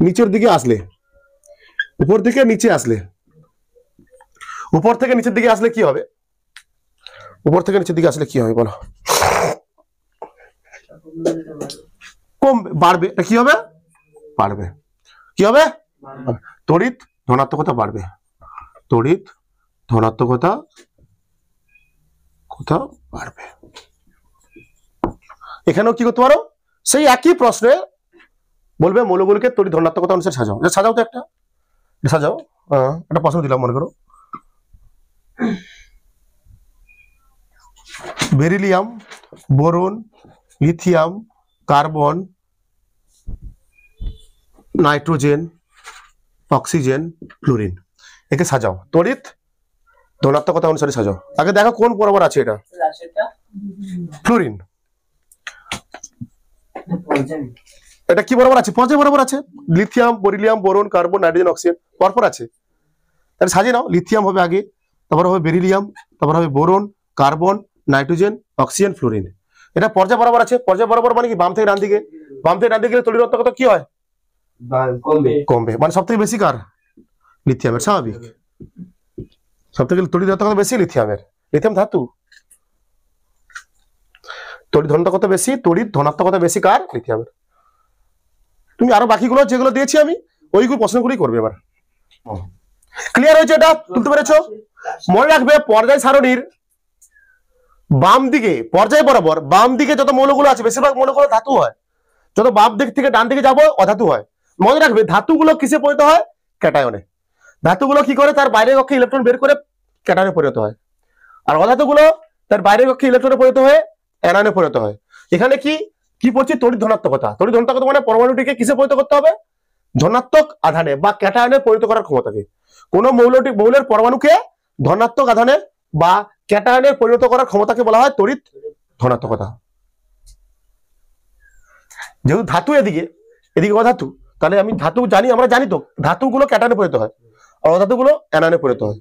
নিচের দিকে আসলে, উপর থেকে নিচে আসলে, উপর থেকে নিচের দিকে আসলে কি হবে? উপর থেকে নিচের দিকে আসলে কি হবে বলো? কমবে, বাড়বে। কি হবে? বাড়বে। কি হবে? তড়িৎ ধনাত্মকতা বাড়বে, তড়িৎ ধনাত্মকতা কোথাও বাড়বে। এখানেও কি করতে পারো? সেই একই প্রশ্নে বলবে মৌলগুলোকে তড়িৎ ধনাত্মকতা অনুসারে সাজাও। সাজাও তো একটা, সাজাও। একটা প্রশ্ন দিলাম, মনে করো beryllium, boron, lithium, carbon, nitrogen, oxygen, fluorine, একে সাজাও তড়িৎ ধনাত্মকতা অনুসারে সাজাও। আগে দেখো কোন বরাবর আছে এটা? ফ্লোরিন। এটা কি বরাবর আছে? পর্যায় বরাবর আছে। Lithium, beryllium, boron, carbon, nitrogen, oxygen পরপর আছে। তাহলে সাজিয়ে নাও। লিথিয়াম হবে আগে, তারপর হবে বেরিলিয়াম, তারপর হবে boron, carbon, nitrogen, oxygen, fluorine. এটা পর্যায় বরাবর আছে। পর্যায় বরাবর মানে কি? বাম থেকে ডান দিকে। বাম থেকে ডান দিকে গেলে তড়িৎ ধনাত্মকতা কি হয়? কমবে। মানে সব থেকে বেশি কার? লিথিয়ামের। স্বাভাবিক, সব থেকে তড়িৎ ধনাত্মকতা বেশি লিথিয়ামের। লিথিয়াম ধাতু, তড়িৎ ধনাত্মকতা বেশি, তড়িৎ ধনাত্মকতা বেশি কার? লিথিয়ামের। তুমি আরো বাকিগুলো যেগুলো দিয়েছি আমি ওইগুলো প্রশ্নগুলি করবে এবার। ক্লিয়ার হয়েছে? এটা তুলতে পেরেছো? মনে রাখবে পর্যায় সারণীর বাম দিকে, পর্যায় বরাবর বাম দিকে যত মৌলগুলো আছে বেশিরভাগ মৌলগুলো ধাতু হয়। যত বাম দিক থেকে ডান দিকে যাবো অধাতু হয়। মনে রাখবে ধাতুগুলো কিসে পরিণত হয়? ক্যাটায়নে। ধাতুগুলো কি করে? তার বাইরের কক্ষে ইলেকট্রন বের করে ক্যাটায়নে পরিণত হয়। আর অধাতুগুলো তার বাইরের কক্ষে ইলেকট্রনে পরিণত হয়ে অ্যানায়নে পরিণত হয়। এখানে কি কি পড়ছি? তড়িৎ ধনাত্মকতা। তড়িৎ ধনাত্মকতা মানে পরমাণুটিকে কিসে পরিণত করতে হবে? ধনাত্মক আধানে বা ক্যাটায়নে পরিণত করার ক্ষমতাকে। কোন মৌলের পরমাণুকে ধনাত্মক আধানে বা ক্যাটায়নে পরিণত করার ক্ষমতাকে বলা হয় তড়িৎ ধনাত্মকতা। যেহেতু ধাতু এদিকে অধাতু, তাহলে আমি ধাতু জানি, আমরা জানি তো ধাতুগুলো ক্যাটায়নে পরিণত হয় আর অধাতুগুলো অ্যানায়নে পরিণত হয়।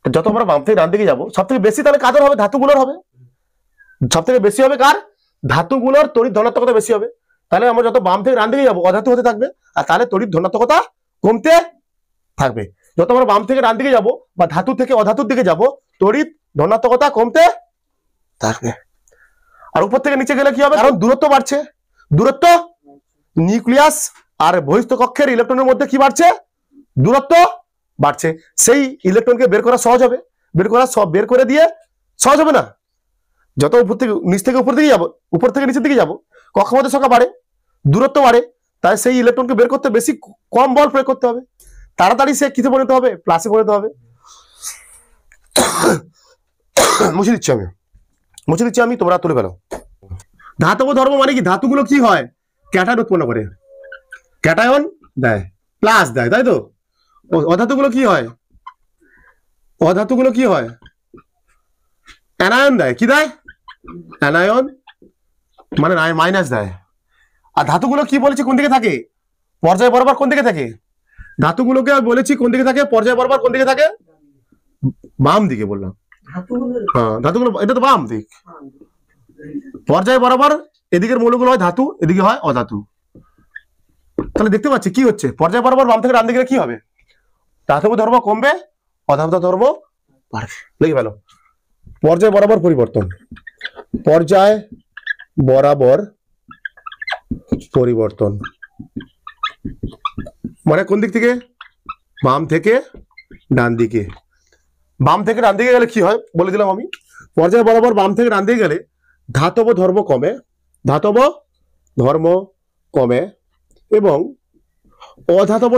যত আমরা বাম থেকে ডান দিকে যাবো সব থেকে বেশি তাহলে কাদের হবে? ধাতুগুলোর হবে। সব থেকে বেশি হবে কার? ধাতুগুলোর তড়িৎ ধনাত্মকতা বেশি হবে। তাহলে আমরা যত বাম থেকে ডান দিকে যাবো অধাতু হতে থাকবে, আর তাহলে তড়িৎ ধনাত্মকতা কমতে থাকবে। যত আমরা বাম থেকে ডান দিকে যাবো বা ধাতু থেকে অধাতুর দিকে যাবো তড়িৎ ধনাত্মকতা কমতে থাকবে। আর উপর থেকে নিচে গেলে কি হবে? কারণ দূরত্ব বাড়ছে। দূরত্ব, নিউক্লিয়াস আর বহিস্থ কক্ষের ইলেকট্রনের মধ্যে কি বাড়ছে? দূরত্ব বাড়ছে। সেই ইলেকট্রনকে বের করা সহজ হবে। বের করে দিয়ে সহজ হবে না? যত উপর থেকে নিচ থেকে উপর দিকে যাবো, উপর থেকে নিচের দিকে যাবো, কক্ষপথের সংখ্যা বাড়ে, দূরত্ব বাড়ে, তাই সেই ইলেকট্রনকে বের করতে বেশি কম বল প্রয়োগ করতে হবে। তাড়াতাড়ি সে কিসে পরিণত হবে? প্লাসে পরিণত হবে। মুছে দিচ্ছি আমি, তোমরা তুলে ফেলো। ধাতব ধর্ম মানে কি? ধাতুগুলো কি হয়? ক্যাটায়ন উৎপন্ন করে, ক্যাটায়ন দেয়, প্লাস দেয়, তাই তো? অধাতুগুলো কি হয়? অধাতুগুলো কি হয়? অ্যানায়ন দেয়। কি দেয়? অ্যানায়ন, মানে মাইনাস দেয়। আর ধাতুগুলো কি বলেছি কোন দিকে থাকে? পর্যায় বরাবর কোন দিকে থাকে? ধাতুগুলোকে বলেছি কোন দিকে থাকে? পর্যায় বরাবর কোন দিকে থাকে? বাম দিকে বললাম। হ্যাঁ, ধাতুগুলো এটা তো বাম দিক। পর্যায় বরাবর এদিকের মৌলগুলো হয় ধাতু, এদিকে হয় অধাতু। তাহলে দেখতে পাচ্ছি কি হচ্ছে, পর্যায় বরাবর বাম থেকে ডান দিকে কি হবে? ধাতব ধর্ম কমবে, অধাতব ধর্ম বাড়বে। লিখে ফেলো, পর্যায় বরাবর পরিবর্তন, পর্যায় বরাবর পরিবর্তন মানে কোন দিক থেকে? বাম থেকে ডান দিকে। বাম থেকে ডান দিকে গেলে কি হয় বলে দিলাম আমি। পর্যায় বরাবর বাম থেকে ডান দিকে গেলে ধাতব ধর্ম কমে, ধাতব ধর্ম কমে এবং অধাতব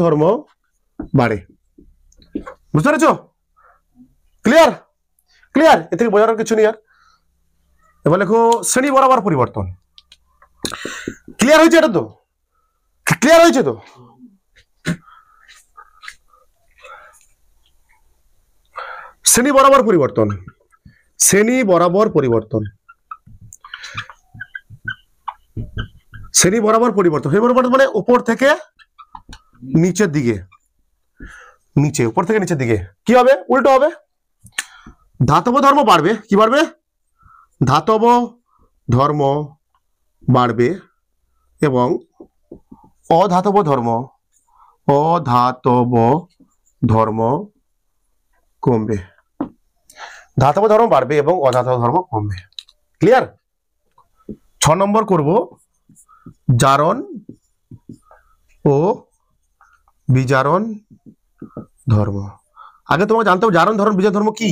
ধর্ম বাড়ে। বুঝতে পেরেছ? ক্লিয়ার? ক্লিয়ার? এ থেকে বোঝানোর কিছু নেই আর। এবার লেখো শ্রেণী বরাবর পরিবর্তন। ক্লিয়ার হয়েছে? এটা তো ক্লিয়ার হয়েছে তো? শ্রেণী বরাবর পরিবর্তন, শ্রেণী বরাবর পরিবর্তন, শ্রেণী বরাবর পরিবর্তন। শ্রেণী বরাবর মানে উপর থেকে নিচের দিকে, নিচে উপর থেকে নিচের দিকে কি হবে? উল্টো হবে। ধাতব ধর্ম বাড়বে। কি বাড়বে? ধাতব ধর্ম বাড়বে এবং অধাতব ধর্ম কমবে। ধাতব ধর্ম বাড়বে এবং অধাতব ধর্ম কমবে। ক্লিয়ার? 6 নম্বর করব জারণ ও বিজারণ ধর্ম। আগে তোমাকে জানতে হবে জারণ ধর্ম বিজারণ ধর্ম কি।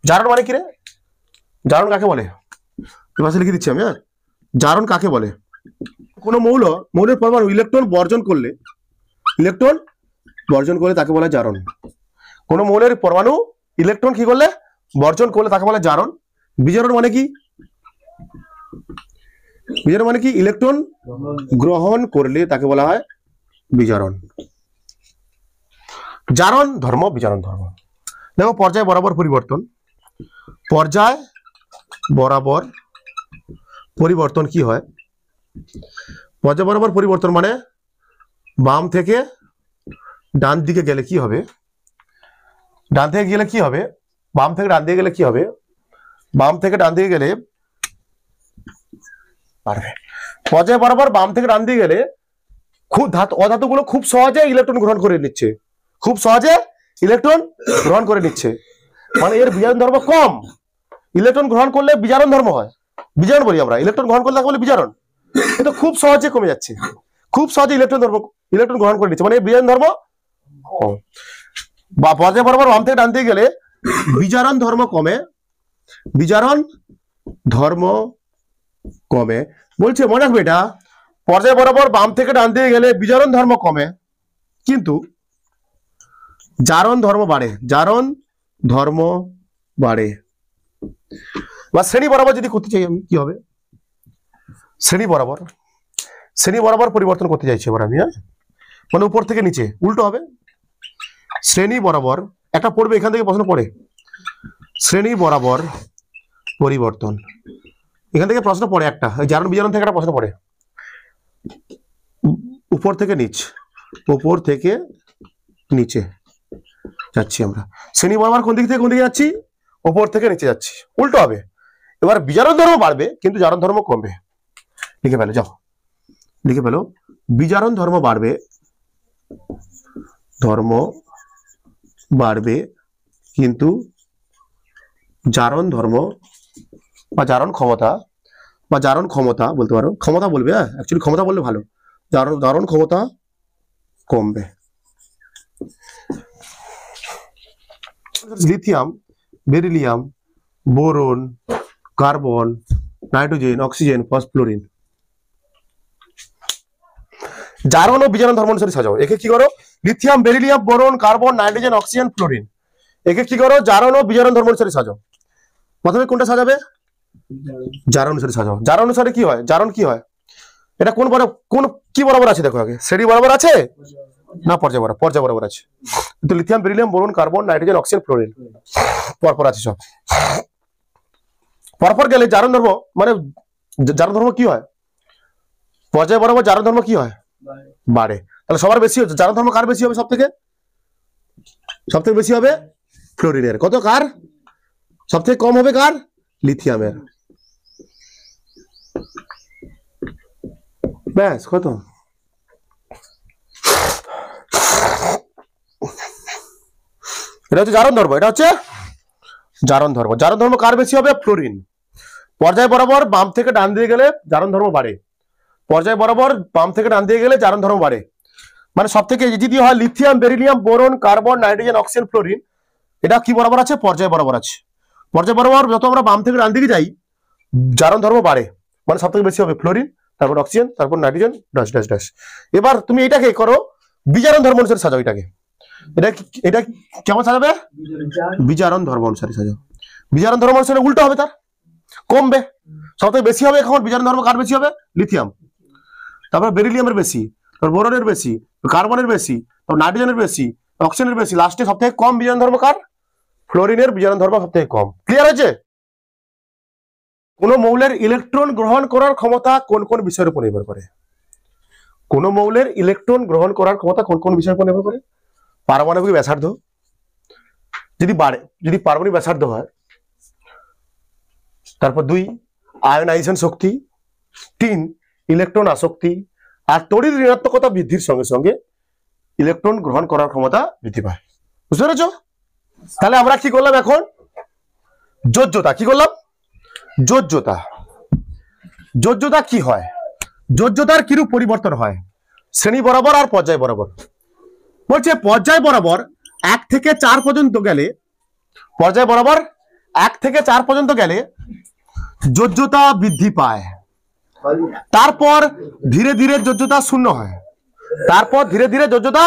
জারণ মানে কি রে? জারণ কাকে বলে? লিখে দিচ্ছি আমি। জারণ কাকে বলে? কোন মৌলের পরমাণু ইলেকট্রন বর্জন করলে তাকে বলে জারণ। কোন মৌলের পরমাণু ইলেকট্রন কি করলে? বর্জন করলে তাকে বলে জারণ। বিজারণ মানে কি? বিজারণ মানে কি? ইলেকট্রন গ্রহণ করলে তাকে বলা হয় বিজারণ। জারণ ধর্ম, বিজারণ ধর্ম। দেখো পর্যায় বরাবর পরিবর্তন, পর্যায় বরাবর পরিবর্তন কি হয়? পর্যায় বরাবর পরিবর্তন মানে বাম থেকে ডান দিকে গেলে কি হবে? ডান থেকে গেলে কি হবে? বাম থেকে ডান দিকে গেলে কি হবে? বাম থেকে ডান দিকে গেলে পারবে। পর্যায় বরাবর বাম থেকে ডান দিকে গেলে খুব অধাতুগুলো খুব সহজে ইলেকট্রন গ্রহণ করে নিচ্ছে, খুব সহজে ইলেকট্রন গ্রহণ করে নিচ্ছে, মানে এর বিজারণ ধর্ম কম। ইলেকট্রন গ্রহণ করলে বিজারণ ধর্ম হয়, বিজারণ বলি আমরা। ইলেকট্রন গ্রহণ করলে তাকে বলে বিজারণ। কিন্তু খুব সহজে কমে যাচ্ছে, খুব সহজে ইলেকট্রন গ্রহণ করে নিচ্ছে, মানে বিজারণ ধর্ম কম। বা পর্যায় বরাবর বাম থেকে ডান দিকে গেলে বিজারণ ধর্ম কমে, বিজারণ ধর্ম কমে। বলছে মনে রাখবে এটা, পর্যায় বরাবর বাম থেকে ডান দিকে গেলে বিজারণ ধর্ম কমে কিন্তু জারণ ধর্ম বাড়ে, জারণ ধর্ম বাড়ে। বা শ্রেণী বরাবর যদি করতে চাই আমি কি হবে? শ্রেণী বরাবর পরিবর্তন করতে চাইছি এবার আমি, মানে উপর থেকে নিচে উল্টো হবে। শ্রেণী বরাবর একটা পড়বে, এখান থেকে প্রশ্ন পড়ে, শ্রেণী বরাবর পরিবর্তন, এখান থেকে প্রশ্ন পড়ে একটা, জারণ বিজারণ থেকে একটা প্রশ্ন পড়ে। উপর থেকে নিচে যাচ্ছি আমরা। শ্রেণী বরাবর কোন দিক থেকে কোন দিকে যাচ্ছি? উপর থেকে নিচে যাচ্ছি, উল্টো হবে। এবার বিজারণ ধর্ম বাড়বে কিন্তু জারণ ধর্ম কমবে। লিখে ফেলো, যাও লিখে ফেলো। বিজারণ ধর্ম বাড়বে কিন্তু জারণ ধর্ম বা জারণ ক্ষমতা বলতে পারো, ক্ষমতা বলবে, অ্যাকচুয়ালি ক্ষমতা বললে ভালো, জারণ ক্ষমতা কমবে। Lithium, beryllium, boron, carbon, nitrogen, oxygen, ফসফ্লোরিন। জারণ ও বিজারণ ধর্ম অনুসারে সাজাও। একে কি করো? Lithium, beryllium, boron, carbon, nitrogen, oxygen, fluorine. একে কি করো? জারণ ও বিজারণ ধর্ম অনুসারে সাজাও। প্রথমে কোনটা সাজাবে? জারণ অনুসারে সাজাও। জারণ অনুসারে কি হয়? জারণ কি হয়? এটা কোন কি বরাবর আছে দেখো আগে, শ্রেণী বরাবর আছে না পর্যায় বরাবর? পর্যায় বরাবর আছে। কিন্তু lithium, beryllium, boron, carbon, nitrogen, oxygen, fluorine পরপর আছে সব। পরপর গেলে জারণ ধর্ম মানে জারণ ধর্ম কি হয়? পর্যায় বরাবর জারণ ধর্ম কি হয়? বাড়ে। তাহলে সবার বেশি হচ্ছে জারণ ধর্ম কার বেশি হবে? সব থেকে বেশি হবে ফ্লোরিনের। কত? কার? সব থেকে কম হবে কার? লিথিয়ামের। ব্যাস, কত? এটা হচ্ছে জারণ ধর্ম। এটা হচ্ছে জারণ ধর্ম। জারণ ধর্ম কার বেশি হবে? ফ্লোরিন। পর্যায় বরাবর বাম থেকে ডান দিয়ে গেলে জারণ ধর্ম বাড়ে। পর্যায় বরাবর বাম থেকে ডান দিয়ে গেলে জারণ ধর্ম বাড়ে। মানে সব থেকে যদি হয় lithium, beryllium, boron, carbon, nitrogen, oxygen, fluorine, এটা কি বরাবর আছে? পর্যায় বরাবর আছে। পর্যায় বরাবর যত আমরা বাম থেকে ডান দিকে যাই জারণ ধর্ম বাড়ে। মানে সব থেকে বেশি হবে ফ্লোরিন, তারপর অক্সিজেন, তারপর নাইট্রোজেন, ড্যাশ ড্যাশ ড্যাশ। এবার তুমি এটাকে করো বিজারণ ধর্ম অনুসারে সাজাও। এটাকে এটা কেমন সাজাবে? বিজারণ ধর্ম অনুসারে সাজাও। বিজারণ ধর্ম অনুসারে উল্টো হবে, তার কমবে। সব থেকে বেশি হবে এখন বিজারণ ধর্ম কার বেশি হবে? লিথিয়াম। তারপর বেরিলিয়ামের বেশি, তারপর বোরনের বেশি, কার্বনের বেশি, তারপর নাইট্রোজেনের বেশি, অক্সিজেনের বেশি, লাস্টে সব থেকে কম বিজারণ ধর্ম কার? ফ্লোরিনের বিজারণ ধর্ম সব থেকে কম। ক্লিয়ার হয়েছে? কোন মৌলের ইলেকট্রন গ্রহণ করার ক্ষমতা কোন কোন বিষয়ের উপর নির্ভর করে? কোন মৌলের ইলেকট্রন গ্রহণ করার ক্ষমতা কোন কোন বিষয়ের উপর নির্ভর করে? পারমাণবিক ব্যাসার্ধ যদি বাড়ে, যদি পারমাণবিক ব্যাসার্ধ হয়, তারপর 2 আয়নাইজেশন শক্তি, 3 ইলেকট্রন আসক্তি, আর তড়িৎ ঋণাত্মকতা বৃদ্ধির সঙ্গে সঙ্গে ইলেকট্রন গ্রহণ করার ক্ষমতা বৃদ্ধি পায়। বুঝতে পেরেছ? তাহলে আমরা কি করলাম এখন? যোজ্যতা কি করলাম? যোজ্যতা। যোজ্যতা কি হয়? যোজ্যতার কিরূপ পরিবর্তন হয় শ্রেণী বরাবর আর পর্যায় বরাবর? বলছে পর্যায় বরাবর 1 থেকে 4 পর্যন্ত গেলে, পর্যায় বরাবর 1 থেকে 4 পর্যন্ত গেলে যোজ্যতা বৃদ্ধি পায়। তারপর ধীরে ধীরে যোজ্যতা শূন্য হয়। তারপর ধীরে ধীরে যোজ্যতা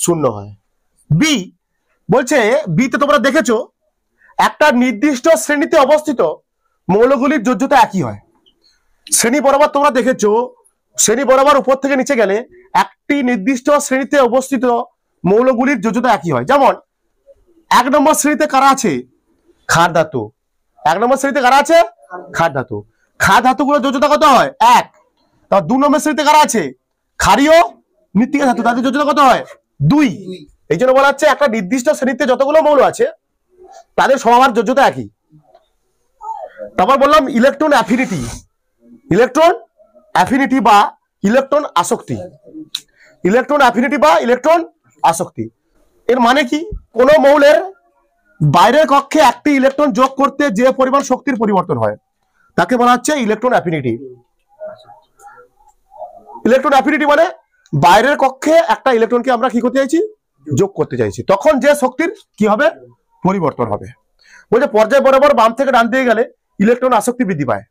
শূন্য হয়। বি বলছে, বিতে তোমরা দেখেছো একটা নির্দিষ্ট শ্রেণীতে অবস্থিত মৌলগুলির যোজ্যতা একই হয়। শ্রেণী বরাবর তোমরা দেখেছো, শ্রেণী বরাবর উপর থেকে নিচে গেলে একটি নির্দিষ্ট শ্রেণীতে অবস্থিত মৌলগুলির যোজ্যতা একই হয়। যেমন 1 নম্বর শ্রেণীতে কারা আছে? ক্ষার ধাতু। 1 নম্বর শ্রেণীতে কারা আছে? ক্ষার ধাতু। ক্ষার ধাতুগুলোর যোজ্যতা কত হয়? 1। তারপর 2 নম্বর শ্রেণীতে কারা আছে? ক্ষারীয় মৃত্তিকা ধাতু, তাদের যোজ্যতা কত হয়? 2। এই জন্য বলা হচ্ছে একটা নির্দিষ্ট শ্রেণীতে যতগুলো মৌল আছে তাদের সবার যোজ্যতা একই। তারপর বললাম ইলেকট্রন অ্যাফিনিটি। ইলেকট্রন অ্যাফিনিটি বা ইলেকট্রন আসক্তি। ইলেকট্রন অ্যাফিনিটি বা ইলেকট্রন আসক্তি এর মানে কি? কোন মৌলের বাইরের কক্ষে একটি ইলেকট্রন যোগ করতে যে পরিমাণ শক্তির পরিবর্তন হয় তাকে বলা হচ্ছে ইলেকট্রন অ্যাফিনিটি। ইলেকট্রন অ্যাফিনিটি মানে বাইরের কক্ষে একটা ইলেকট্রনকে আমরা কি করতে চাইছি? যোগ করতে চাইছি, তখন যে শক্তির কি হবে? পরিবর্তন হবে। বলছে পর্যায় বরাবর বাম থেকে ডান দিয়ে গেলে ইলেকট্রন আসক্তি বৃদ্ধি পায়।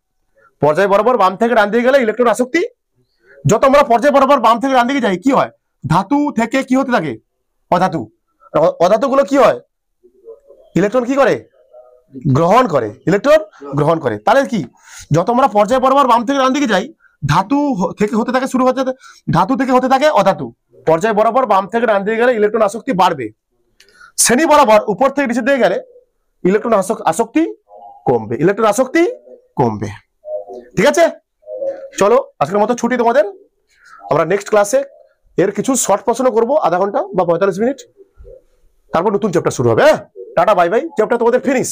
পর্যায় বরাবর বাম থেকে ডান দিয়ে গেলে ইলেকট্রন আসক্তি, যত আমরা পর্যায় বরাবর বাম থেকে ডান দিকে যাই কি হয়? ধাতু থেকে কি হতে থাকে? অধাতু। অধাতুগুলো কি হয়? ইলেকট্রন কি করে? গ্রহণ করে। ইলেকট্রন গ্রহণ করে। তাহলে কি যত আমরা পর্যায় বরাবর বাম থেকে ডান দিকে যাই ধাতু থেকে হতে থাকে শুরু হতে, ধাতু থেকে হতে থাকে অধাতু। পর্যায় বরাবর বাম থেকে ডান দিকে গেলে ইলেকট্রন আসক্তি বাড়বে। শ্রেণী বরাবর উপর থেকে নিচে দিকে গেলে ইলেকট্রন আসক্তি কমবে। ইলেকট্রন আসক্তি কমবে। ঠিক আছে, চলো আজকের মতো ছুটি তোমাদের। আমরা নেক্সট ক্লাসে এর কিছু শর্ট প্রশ্ন করবো, আধা ঘন্টা বা 45 মিনিট, তারপর নতুন চ্যাপ্টার শুরু হবে। হ্যাঁ, টাটা বাই বাই, চ্যাপ্টার তোমাদের ফিনিশ।